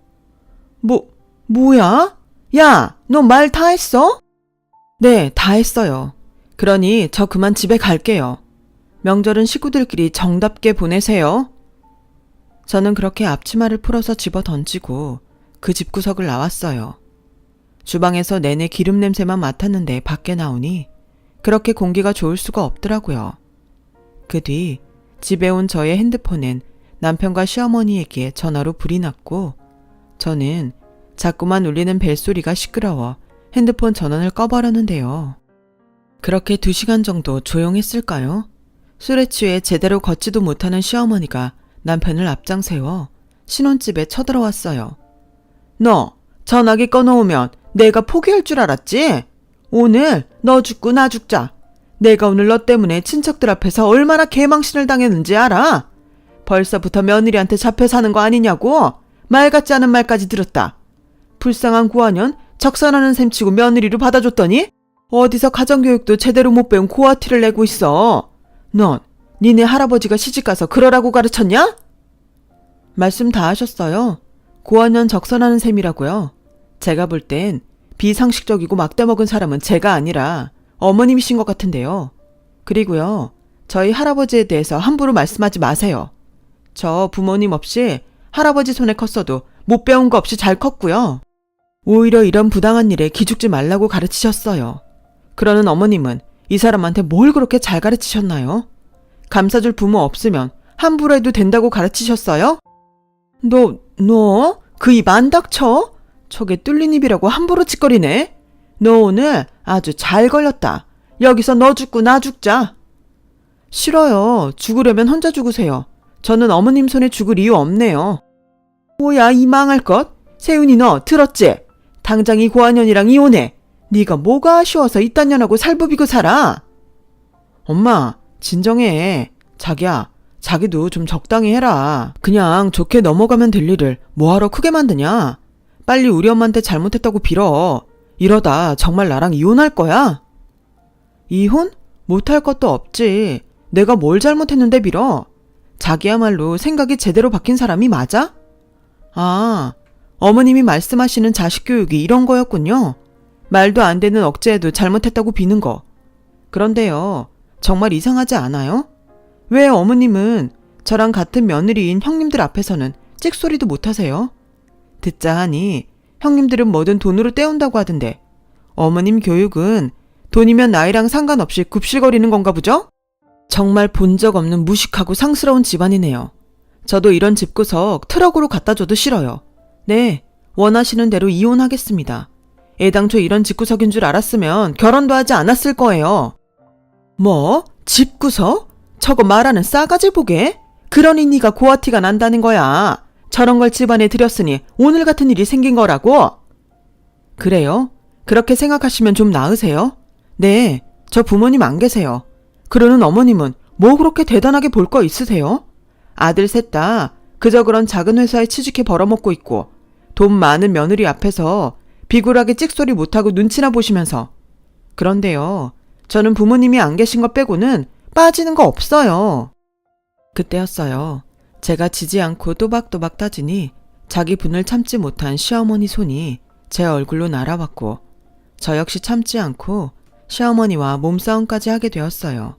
뭐야? 야, 너 말 다 했어? 네, 다 했어요. 그러니 저 그만 집에 갈게요. 명절은 식구들끼리 정답게 보내세요. 저는 그렇게 앞치마를 풀어서 집어 던지고 그 집구석을 나왔어요. 주방에서 내내 기름 냄새만 맡았는데 밖에 나오니 그렇게 공기가 좋을 수가 없더라고요. 그 뒤 집에 온 저의 핸드폰엔 남편과 시어머니에게 전화로 불이 났고 저는 자꾸만 울리는 벨소리가 시끄러워 핸드폰 전원을 꺼버렸는데요. 그렇게 2시간 정도 조용했을까요? 술에 취해 제대로 걷지도 못하는 시어머니가 남편을 앞장 세워 신혼집에 쳐들어왔어요. 너 전화기 꺼놓으면 내가 포기할 줄 알았지? 오늘 너 죽고 나 죽자. 내가 오늘 너 때문에 친척들 앞에서 얼마나 개망신을 당했는지 알아? 벌써부터 며느리한테 잡혀 사는 거 아니냐고? 말 같지 않은 말까지 들었다. 불쌍한 고아년 적선하는 셈 치고 며느리로 받아줬더니 어디서 가정교육도 제대로 못 배운 고아티를 내고 있어. 넌 니네 할아버지가 시집가서 그러라고 가르쳤냐? 말씀 다 하셨어요. 고아년 적선하는 셈이라고요. 제가 볼 땐 비상식적이고 막대먹은 사람은 제가 아니라 어머님이신 것 같은데요. 그리고요, 저희 할아버지에 대해서 함부로 말씀하지 마세요. 저 부모님 없이 할아버지 손에 컸어도 못 배운 거 없이 잘 컸고요. 오히려 이런 부당한 일에 기죽지 말라고 가르치셨어요. 그러는 어머님은 이 사람한테 뭘 그렇게 잘 가르치셨나요? 감싸줄 부모 없으면 함부로 해도 된다고 가르치셨어요? 너? 그 입 안 닥쳐? 저게 뚫린 입이라고 함부로 짓거리네? 너 오늘 아주 잘 걸렸다. 여기서 너 죽고 나 죽자. 싫어요. 죽으려면 혼자 죽으세요. 저는 어머님 손에 죽을 이유 없네요. 뭐야 이 망할 것? 세윤이 너 들었지? 당장 이 고아년이랑 이혼해. 네가 뭐가 아쉬워서 이딴 년하고 살부비고 살아? 엄마 진정해. 자기야, 자기도 좀 적당히 해라. 그냥 좋게 넘어가면 될 일을 뭐하러 크게 만드냐? 빨리 우리 엄마한테 잘못했다고 빌어. 이러다 정말 나랑 이혼할 거야? 이혼? 못할 것도 없지. 내가 뭘 잘못했는데 빌어? 자기야말로 생각이 제대로 바뀐 사람이 맞아? 아, 어머님이 말씀하시는 자식 교육이 이런 거였군요. 말도 안 되는 억제에도 잘못했다고 비는 거. 그런데요, 정말 이상하지 않아요? 왜 어머님은 저랑 같은 며느리인 형님들 앞에서는 찍소리도 못하세요? 듣자 하니 형님들은 뭐든 돈으로 때운다고 하던데 어머님 교육은 돈이면 나이랑 상관없이 굽실거리는 건가 보죠? 정말 본 적 없는 무식하고 상스러운 집안이네요. 저도 이런 집구석 트럭으로 갖다 줘도 싫어요. 네, 원하시는 대로 이혼하겠습니다. 애당초 이런 집구석인 줄 알았으면 결혼도 하지 않았을 거예요. 뭐? 집구석? 저거 말하는 싸가지 보게? 그러니 네가 고아티가 난다는 거야. 저런 걸 집안에 들였으니 오늘 같은 일이 생긴 거라고? 그래요? 그렇게 생각하시면 좀 나으세요? 네, 저 부모님 안 계세요. 그러는 어머님은 뭐 그렇게 대단하게 볼 거 있으세요? 아들 셋 다 그저 그런 작은 회사에 취직해 벌어먹고 있고 돈 많은 며느리 앞에서 비굴하게 찍소리 못하고 눈치나 보시면서. 그런데요, 저는 부모님이 안 계신 것 빼고는 빠지는 거 없어요. 그때였어요. 제가 지지 않고 또박또박 따지니 자기 분을 참지 못한 시어머니 손이 제 얼굴로 날아왔고 저 역시 참지 않고 시어머니와 몸싸움까지 하게 되었어요.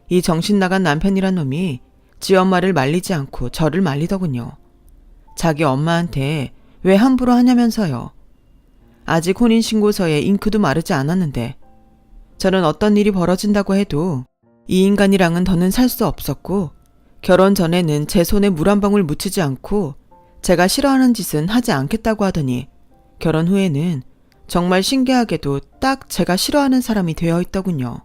이 정신 나간 남편이란 놈이 지 엄마를 말리지 않고 저를 말리더군요. 자기 엄마한테 왜 함부로 하냐면서요. 아직 혼인신고서에 잉크도 마르지 않았는데 저는 어떤 일이 벌어진다고 해도 이 인간이랑은 더는 살 수 없었고 결혼 전에는 제 손에 물 한 방울 묻히지 않고 제가 싫어하는 짓은 하지 않겠다고 하더니 결혼 후에는 정말 신기하게도 딱 제가 싫어하는 사람이 되어 있더군요.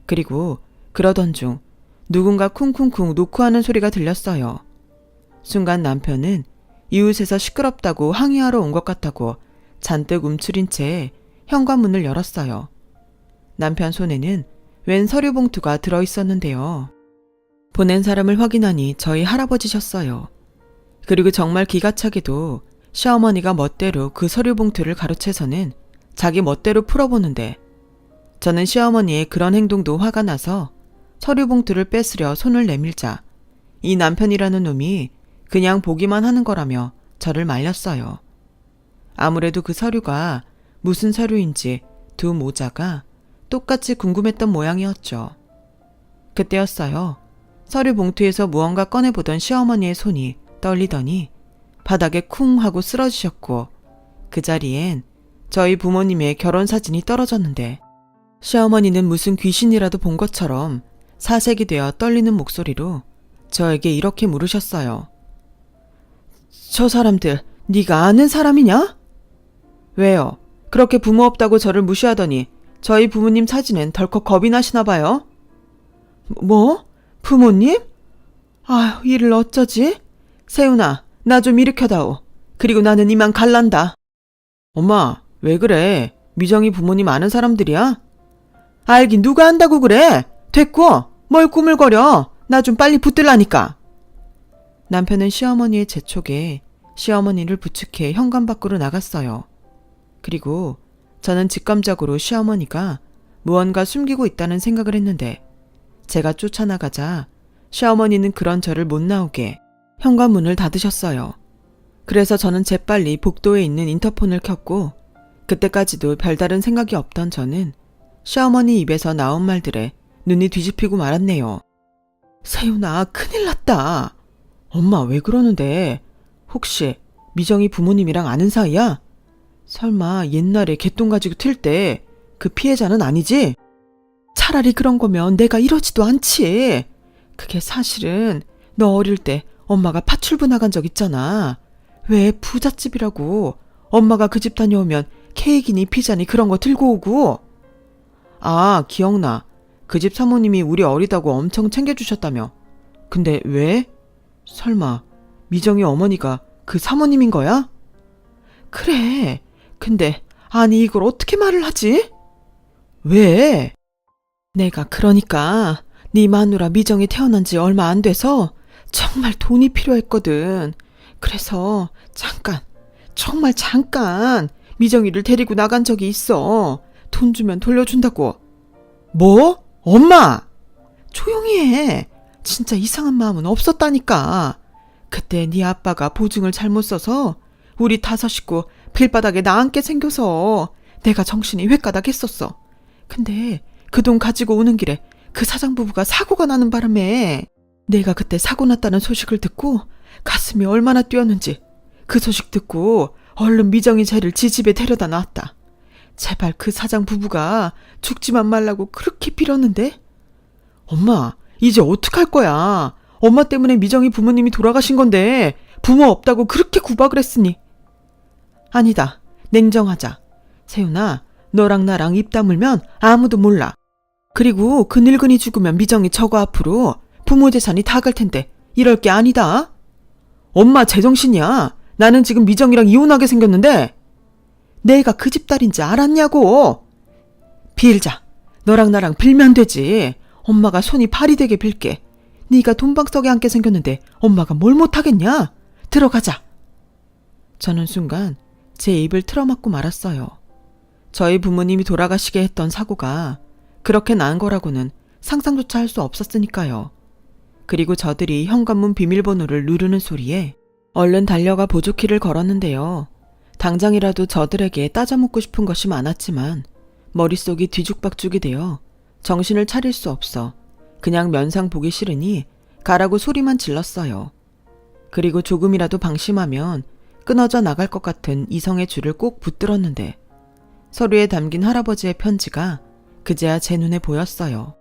그리고 그러던 중 누군가 쿵쿵쿵 노크하는 소리가 들렸어요. 순간 남편은 이웃에서 시끄럽다고 항의하러 온 것 같다고 잔뜩 움츠린 채 현관문을 열었어요. 남편 손에는 웬 서류 봉투가 들어있었는데요. 보낸 사람을 확인하니 저희 할아버지셨어요. 그리고 정말 기가 차게도 시어머니가 멋대로 그 서류 봉투를 가로채서는 자기 멋대로 풀어보는데 저는 시어머니의 그런 행동도 화가 나서 서류 봉투를 뺏으려 손을 내밀자 이 남편이라는 놈이 그냥 보기만 하는 거라며 저를 말렸어요. 아무래도 그 서류가 무슨 서류인지 두 모자가 똑같이 궁금했던 모양이었죠. 그때였어요. 서류 봉투에서 무언가 꺼내보던 시어머니의 손이 떨리더니 바닥에 쿵 하고 쓰러지셨고 그 자리엔 저희 부모님의 결혼사진이 떨어졌는데 시어머니는 무슨 귀신이라도 본 것처럼 사색이 되어 떨리는 목소리로 저에게 이렇게 물으셨어요. 저 사람들 네가 아는 사람이냐? 왜요? 그렇게 부모 없다고 저를 무시하더니 저희 부모님 사진엔 덜컥 겁이 나시나 봐요? 뭐? 부모님? 아휴, 이를 어쩌지? 세훈아, 나 좀 일으켜다오. 그리고 나는 이만 갈란다. 엄마, 왜 그래? 미정이 부모님 아는 사람들이야? 알긴 누가 안다고 그래? 됐고, 뭘 꾸물거려? 나 좀 빨리 붙들라니까. 남편은 시어머니의 재촉에 시어머니를 부축해 현관 밖으로 나갔어요. 그리고 저는 직감적으로 시어머니가 무언가 숨기고 있다는 생각을 했는데 제가 쫓아나가자 시어머니는 그런 저를 못 나오게 현관문을 닫으셨어요. 그래서 저는 재빨리 복도에 있는 인터폰을 켰고 그때까지도 별다른 생각이 없던 저는 시어머니 입에서 나온 말들에 눈이 뒤집히고 말았네요. 세윤아, 큰일 났다. 엄마 왜 그러는데? 혹시 미정이 부모님이랑 아는 사이야? 설마 옛날에 개똥 가지고 튈 때 그 피해자는 아니지? 차라리 그런 거면 내가 이러지도 않지. 그게 사실은 너 어릴 때 엄마가 파출부 나간 적 있잖아. 왜 부잣집이라고 엄마가 그 집 다녀오면 케이크니 피자니 그런 거 들고 오고. 아, 기억나. 그 집 사모님이 우리 어리다고 엄청 챙겨주셨다며. 근데 왜? 설마 미정이 어머니가 그 사모님인 거야? 그래. 근데 아니 이걸 어떻게 말을 하지? 왜? 내가 그러니까 네 마누라 미정이 태어난 지 얼마 안 돼서 정말 돈이 필요했거든. 그래서 정말 잠깐 미정이를 데리고 나간 적이 있어. 돈 주면 돌려준다고. 뭐? 엄마! 조용히 해. 진짜 이상한 마음은 없었다니까. 그때 네 아빠가 보증을 잘못 써서 우리 5 식구 빌바닥에 나앉게 생겨서 내가 정신이 횟가닥했었어. 근데 그 돈 가지고 오는 길에 그 사장 부부가 사고가 나는 바람에 내가 그때 사고 났다는 소식을 듣고 가슴이 얼마나 뛰었는지 그 소식 듣고 얼른 미정이 쟤를 지 집에 데려다 놨다. 제발 그 사장 부부가 죽지만 말라고 그렇게 빌었는데. 엄마, 이제 어떡할 거야? 엄마 때문에 미정이 부모님이 돌아가신 건데 부모 없다고 그렇게 구박을 했으니. 아니다. 냉정하자. 세훈아, 너랑 나랑 입 다물면 아무도 몰라. 그리고 그 늙은이 죽으면 미정이 저거 앞으로 부모 재산이 다 갈 텐데 이럴 게 아니다. 엄마 제정신이야. 나는 지금 미정이랑 이혼하게 생겼는데 내가 그 집 딸인지 알았냐고. 빌자. 너랑 나랑 빌면 되지. 엄마가 손이 발이 되게 빌게. 네가 돈방석에 앉게 생겼는데 엄마가 뭘 못하겠냐. 들어가자. 저는 순간 제 입을 틀어막고 말았어요. 저희 부모님이 돌아가시게 했던 사고가 그렇게 난 거라고는 상상조차 할 수 없었으니까요. 그리고 저들이 현관문 비밀번호를 누르는 소리에 얼른 달려가 보조키를 걸었는데요. 당장이라도 저들에게 따져묻고 싶은 것이 많았지만 머릿속이 뒤죽박죽이 되어 정신을 차릴 수 없어 그냥 면상 보기 싫으니 가라고 소리만 질렀어요. 그리고 조금이라도 방심하면 끊어져 나갈 것 같은 이성의 줄을 꼭 붙들었는데 서류에 담긴 할아버지의 편지가 그제야 제 눈에 보였어요.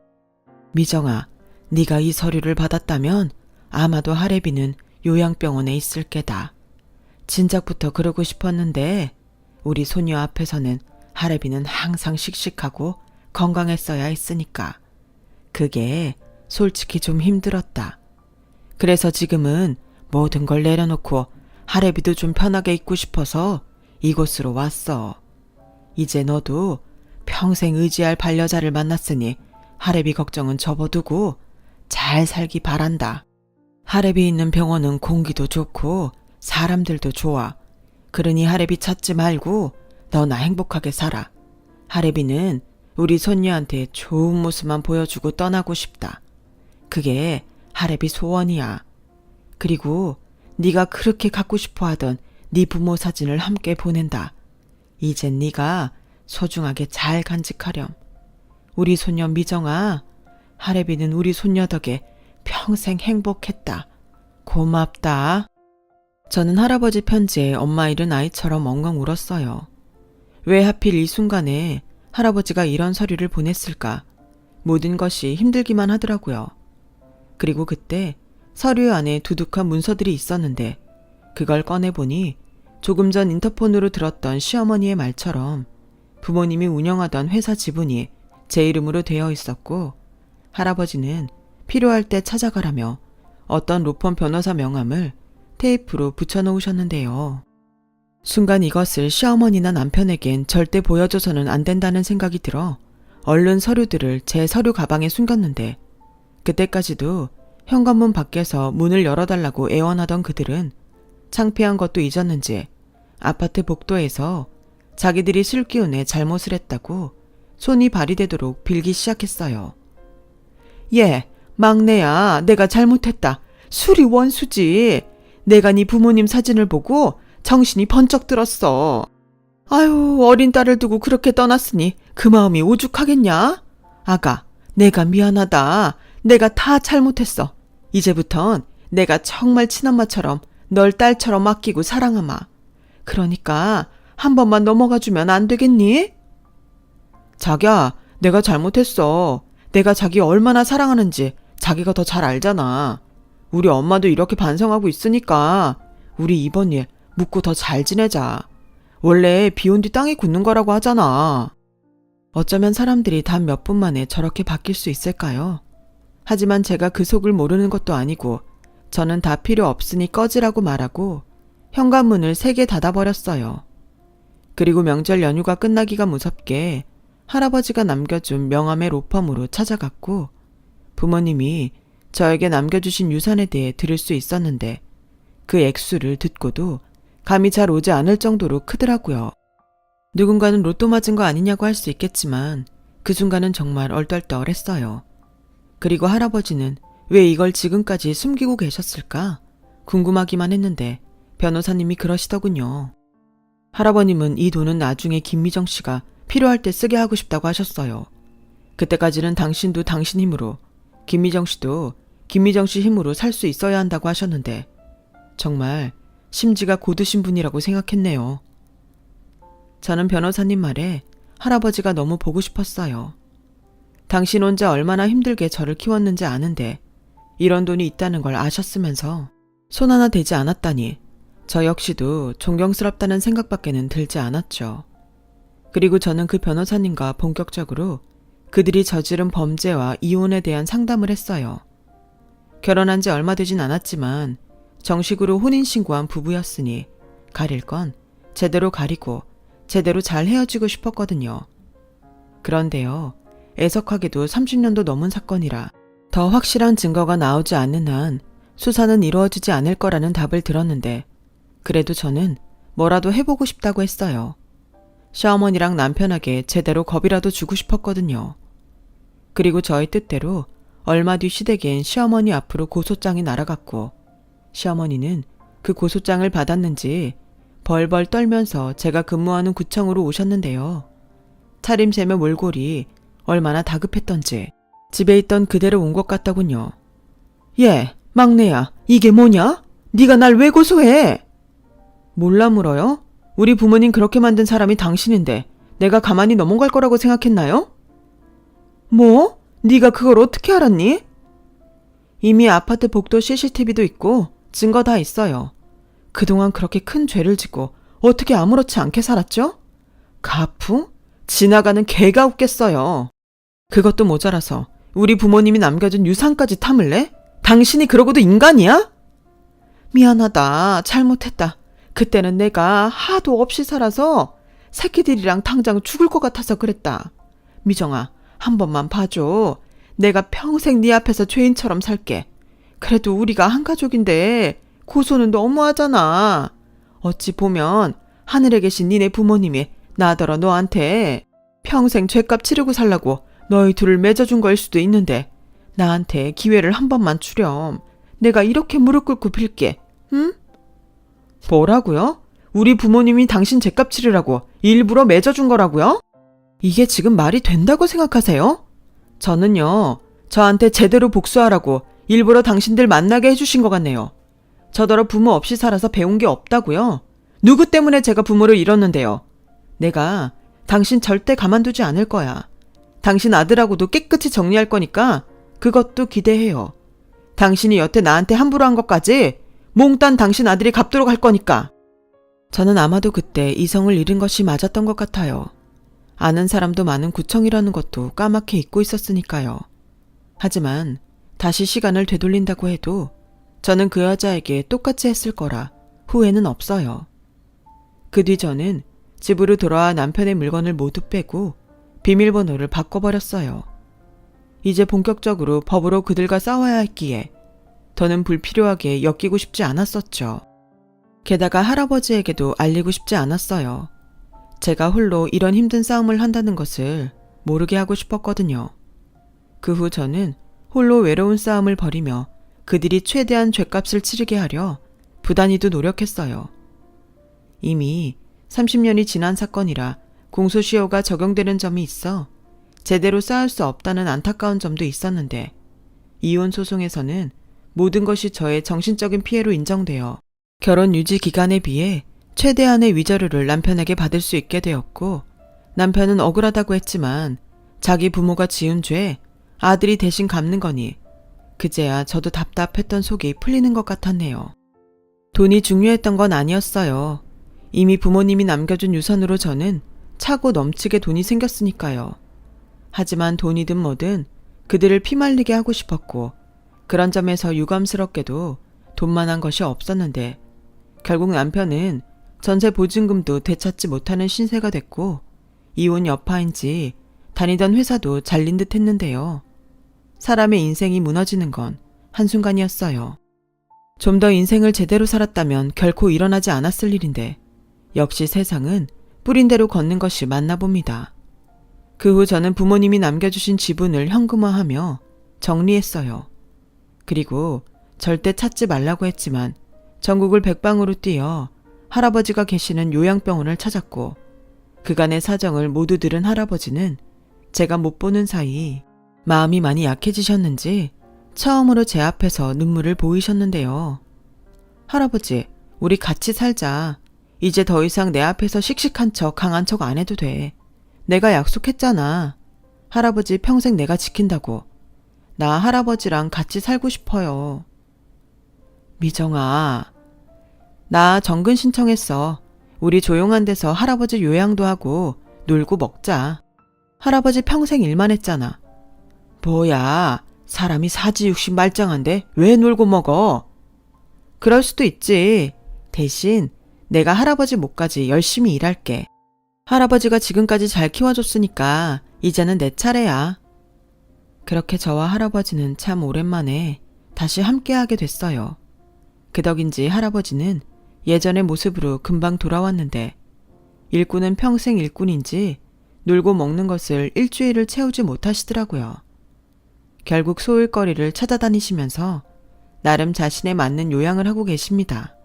미정아, 네가 이 서류를 받았다면 아마도 할애비는 요양병원에 있을 게다. 진작부터 그러고 싶었는데 우리 소녀 앞에서는 할애비는 항상 씩씩하고 건강했어야 했으니까. 그게 솔직히 좀 힘들었다. 그래서 지금은 모든 걸 내려놓고 할애비도 좀 편하게 있고 싶어서 이곳으로 왔어. 이제 너도 평생 의지할 반려자를 만났으니 할애비 걱정은 접어두고 잘 살기 바란다. 할애비 있는 병원은 공기도 좋고 사람들도 좋아. 그러니 할애비 찾지 말고 너나 행복하게 살아. 할애비는 우리 손녀한테 좋은 모습만 보여주고 떠나고 싶다. 그게 할애비 소원이야. 그리고 네가 그렇게 갖고 싶어하던 네 부모 사진을 함께 보낸다. 이젠 네가 소중하게 잘 간직하렴. 우리 손녀 미정아, 할애비는 우리 손녀 덕에 평생 행복했다. 고맙다. 저는 할아버지 편지에 엄마 잃은 아이처럼 엉엉 울었어요. 왜 하필 이 순간에 할아버지가 이런 서류를 보냈을까? 모든 것이 힘들기만 하더라고요. 그리고 그때 서류 안에 두둑한 문서들이 있었는데 그걸 꺼내보니 조금 전 인터폰으로 들었던 시어머니의 말처럼 부모님이 운영하던 회사 지분이 제 이름으로 되어 있었고 할아버지는 필요할 때 찾아가라며 어떤 로펌 변호사 명함을 테이프로 붙여놓으셨는데요. 순간 이것을 시어머니나 남편에겐 절대 보여줘서는 안 된다는 생각이 들어 얼른 서류들을 제 서류 가방에 숨겼는데 그때까지도 현관문 밖에서 문을 열어달라고 애원하던 그들은 창피한 것도 잊었는지 아파트 복도에서 자기들이 술 기운에 잘못을 했다고 손이 발휘되도록 빌기 시작했어요. 예, 막내야, 내가 잘못했다. 술이 원수지. 내가 네 부모님 사진을 보고 정신이 번쩍 들었어. 아유, 어린 딸을 두고 그렇게 떠났으니 그 마음이 오죽하겠냐? 아가, 내가 미안하다. 내가 다 잘못했어. 이제부턴 내가 정말 친엄마처럼 널 딸처럼 아끼고 사랑하마. 그러니까 한 번만 넘어가주면 안 되겠니? 자기야, 내가 잘못했어. 내가 자기 얼마나 사랑하는지 자기가 더 잘 알잖아. 우리 엄마도 이렇게 반성하고 있으니까 우리 이번 일 묻고 더 잘 지내자. 원래 비온 뒤 땅이 굳는 거라고 하잖아. 어쩌면 사람들이 단 몇 분 만에 저렇게 바뀔 수 있을까요? 하지만 제가 그 속을 모르는 것도 아니고 저는 다 필요 없으니 꺼지라고 말하고 현관문을 3개 닫아버렸어요. 그리고 명절 연휴가 끝나기가 무섭게 할아버지가 남겨준 명함의 로펌으로 찾아갔고 부모님이 저에게 남겨주신 유산에 대해 들을 수 있었는데 그 액수를 듣고도 감이 잘 오지 않을 정도로 크더라고요. 누군가는 로또 맞은 거 아니냐고 할 수 있겠지만 그 순간은 정말 얼떨떨했어요. 그리고 할아버지는 왜 이걸 지금까지 숨기고 계셨을까? 궁금하기만 했는데 변호사님이 그러시더군요. 할아버님은 이 돈은 나중에 김미정 씨가 필요할 때 쓰게 하고 싶다고 하셨어요. 그때까지는 당신도 당신 힘으로, 김미정 씨도 김미정 씨 힘으로 살 수 있어야 한다고 하셨는데 정말 심지가 고드신 분이라고 생각했네요. 저는 변호사님 말에 할아버지가 너무 보고 싶었어요. 당신 혼자 얼마나 힘들게 저를 키웠는지 아는데 이런 돈이 있다는 걸 아셨으면서 손 하나 대지 않았다니 저 역시도 존경스럽다는 생각밖에는 들지 않았죠. 그리고 저는 그 변호사님과 본격적으로 그들이 저지른 범죄와 이혼에 대한 상담을 했어요. 결혼한 지 얼마 되진 않았지만 정식으로 혼인신고한 부부였으니 가릴 건 제대로 가리고 제대로 잘 헤어지고 싶었거든요. 그런데요, 애석하게도 30년도 넘은 사건이라 더 확실한 증거가 나오지 않는 한 수사는 이루어지지 않을 거라는 답을 들었는데 그래도 저는 뭐라도 해보고 싶다고 했어요. 시어머니랑 남편에게 제대로 겁이라도 주고 싶었거든요. 그리고 저의 뜻대로 얼마 뒤 시댁엔 시어머니 앞으로 고소장이 날아갔고 시어머니는 그 고소장을 받았는지 벌벌 떨면서 제가 근무하는 구청으로 오셨는데요. 차림새며 몰골이 얼마나 다급했던지 집에 있던 그대로 온 것 같더군요. 예, 막내야, 이게 뭐냐? 네가 날 왜 고소해? 몰라 물어요? 우리 부모님 그렇게 만든 사람이 당신인데 내가 가만히 넘어갈 거라고 생각했나요? 뭐? 네가 그걸 어떻게 알았니? 이미 아파트 복도 CCTV도 있고 증거 다 있어요. 그동안 그렇게 큰 죄를 지고 어떻게 아무렇지 않게 살았죠? 가풍? 지나가는 개가 웃겠어요. 그것도 모자라서 우리 부모님이 남겨준 유산까지 탐을래? 당신이 그러고도 인간이야? 미안하다. 잘못했다. 그때는 내가 하도 없이 살아서 새끼들이랑 당장 죽을 것 같아서 그랬다. 미정아, 한 번만 봐줘. 내가 평생 네 앞에서 죄인처럼 살게. 그래도 우리가 한 가족인데 고소는 너무하잖아. 어찌 보면 하늘에 계신 니네 부모님이 나더러 너한테 평생 죄값 치르고 살라고 너희 둘을 맺어준 거일 수도 있는데 나한테 기회를 한 번만 주렴. 내가 이렇게 무릎 꿇고 빌게. 응? 뭐라고요? 우리 부모님이 당신 죄값 치르라고 일부러 맺어준 거라고요? 이게 지금 말이 된다고 생각하세요? 저는요, 저한테 제대로 복수하라고 일부러 당신들 만나게 해주신 것 같네요. 저더러 부모 없이 살아서 배운 게 없다고요? 누구 때문에 제가 부모를 잃었는데요? 내가 당신 절대 가만두지 않을 거야. 당신 아들하고도 깨끗이 정리할 거니까 그것도 기대해요. 당신이 여태 나한테 함부로 한 것까지 몽딴 당신 아들이 갚도록 할 거니까. 저는 아마도 그때 이성을 잃은 것이 맞았던 것 같아요. 아는 사람도 많은 구청이라는 것도 까맣게 잊고 있었으니까요. 하지만 다시 시간을 되돌린다고 해도 저는 그 여자에게 똑같이 했을 거라 후회는 없어요. 그 뒤 저는 집으로 돌아와 남편의 물건을 모두 빼고 비밀번호를 바꿔버렸어요. 이제 본격적으로 법으로 그들과 싸워야 했기에 더는 불필요하게 엮이고 싶지 않았었죠. 게다가 할아버지에게도 알리고 싶지 않았어요. 제가 홀로 이런 힘든 싸움을 한다는 것을 모르게 하고 싶었거든요. 그 후 저는 홀로 외로운 싸움을 벌이며 그들이 최대한 죗값을 치르게 하려 부단히도 노력했어요. 이미 30년이 지난 사건이라 공소시효가 적용되는 점이 있어 제대로 싸울 수 없다는 안타까운 점도 있었는데 이혼 소송에서는 모든 것이 저의 정신적인 피해로 인정되어 결혼 유지 기간에 비해 최대한의 위자료를 남편에게 받을 수 있게 되었고 남편은 억울하다고 했지만 자기 부모가 지은 죄 아들이 대신 갚는 거니 그제야 저도 답답했던 속이 풀리는 것 같았네요. 돈이 중요했던 건 아니었어요. 이미 부모님이 남겨준 유산으로 저는 차고 넘치게 돈이 생겼으니까요. 하지만 돈이든 뭐든 그들을 피말리게 하고 싶었고 그런 점에서 유감스럽게도 돈만한 것이 없었는데 결국 남편은 전세 보증금도 되찾지 못하는 신세가 됐고 이혼 여파인지 다니던 회사도 잘린 듯 했는데요. 사람의 인생이 무너지는 건 한순간이었어요. 좀 더 인생을 제대로 살았다면 결코 일어나지 않았을 일인데 역시 세상은 뿌린 대로 걷는 것이 맞나 봅니다. 그 후 저는 부모님이 남겨주신 지분을 현금화하며 정리했어요. 그리고 절대 찾지 말라고 했지만 전국을 백방으로 뛰어 할아버지가 계시는 요양병원을 찾았고 그간의 사정을 모두 들은 할아버지는 제가 못 보는 사이 마음이 많이 약해지셨는지 처음으로 제 앞에서 눈물을 보이셨는데요. 할아버지, 우리 같이 살자. 이제 더 이상 내 앞에서 씩씩한 척 강한 척 안 해도 돼. 내가 약속했잖아. 할아버지 평생 내가 지킨다고. 나 할아버지랑 같이 살고 싶어요. 미정아, 나 정근 신청했어. 우리 조용한 데서 할아버지 요양도 하고 놀고 먹자. 할아버지 평생 일만 했잖아. 뭐야, 사람이 사지육식 말짱한데 왜 놀고 먹어? 그럴 수도 있지. 대신 내가 할아버지 몫까지 열심히 일할게. 할아버지가 지금까지 잘 키워줬으니까 이제는 내 차례야. 그렇게 저와 할아버지는 참 오랜만에 다시 함께하게 됐어요. 그 덕인지 할아버지는 예전의 모습으로 금방 돌아왔는데 일꾼은 평생 일꾼인지 놀고 먹는 것을 일주일을 채우지 못하시더라고요. 결국 소일거리를 찾아다니시면서 나름 자신에 맞는 요양을 하고 계십니다.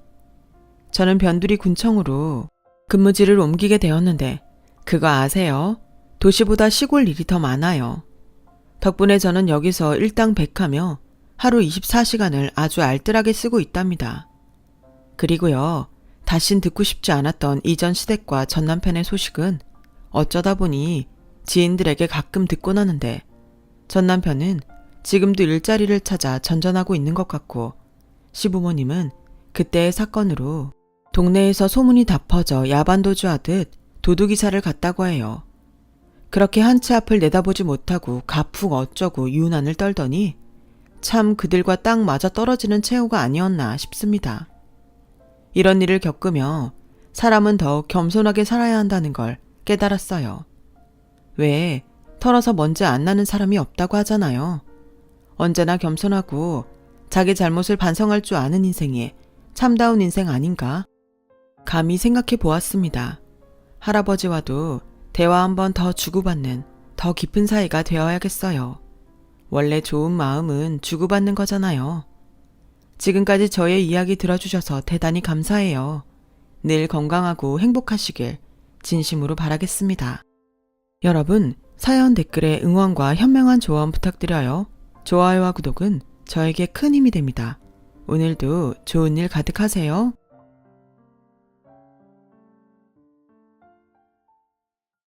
저는 변두리 군청으로 근무지를 옮기게 되었는데 그거 아세요? 도시보다 시골 일이 더 많아요. 덕분에 저는 여기서 일당백하며 하루 24시간을 아주 알뜰하게 쓰고 있답니다. 그리고요, 다신 듣고 싶지 않았던 이전 시댁과 전 남편의 소식은 어쩌다 보니 지인들에게 가끔 듣곤 하는데 전 남편은 지금도 일자리를 찾아 전전하고 있는 것 같고, 시부모님은 그때의 사건으로 동네에서 소문이 다 퍼져 야반도주하듯 도둑이사를 갔다고 해요. 그렇게 한 치 앞을 내다보지 못하고 가풍 어쩌고 유난을 떨더니 참 그들과 딱 맞아 떨어지는 최후가 아니었나 싶습니다. 이런 일을 겪으며 사람은 더욱 겸손하게 살아야 한다는 걸 깨달았어요. 왜 털어서 먼지 안 나는 사람이 없다고 하잖아요. 언제나 겸손하고 자기 잘못을 반성할 줄 아는 인생이 참다운 인생 아닌가? 감히 생각해 보았습니다. 할아버지와도 대화 한 번 더 주고받는 더 깊은 사이가 되어야겠어요. 원래 좋은 마음은 주고받는 거잖아요. 지금까지 저의 이야기 들어주셔서 대단히 감사해요. 늘 건강하고 행복하시길 진심으로 바라겠습니다. 여러분, 사연 댓글에 응원과 현명한 조언 부탁드려요. 좋아요와 구독은 저에게 큰 힘이 됩니다. 오늘도 좋은 일 가득하세요.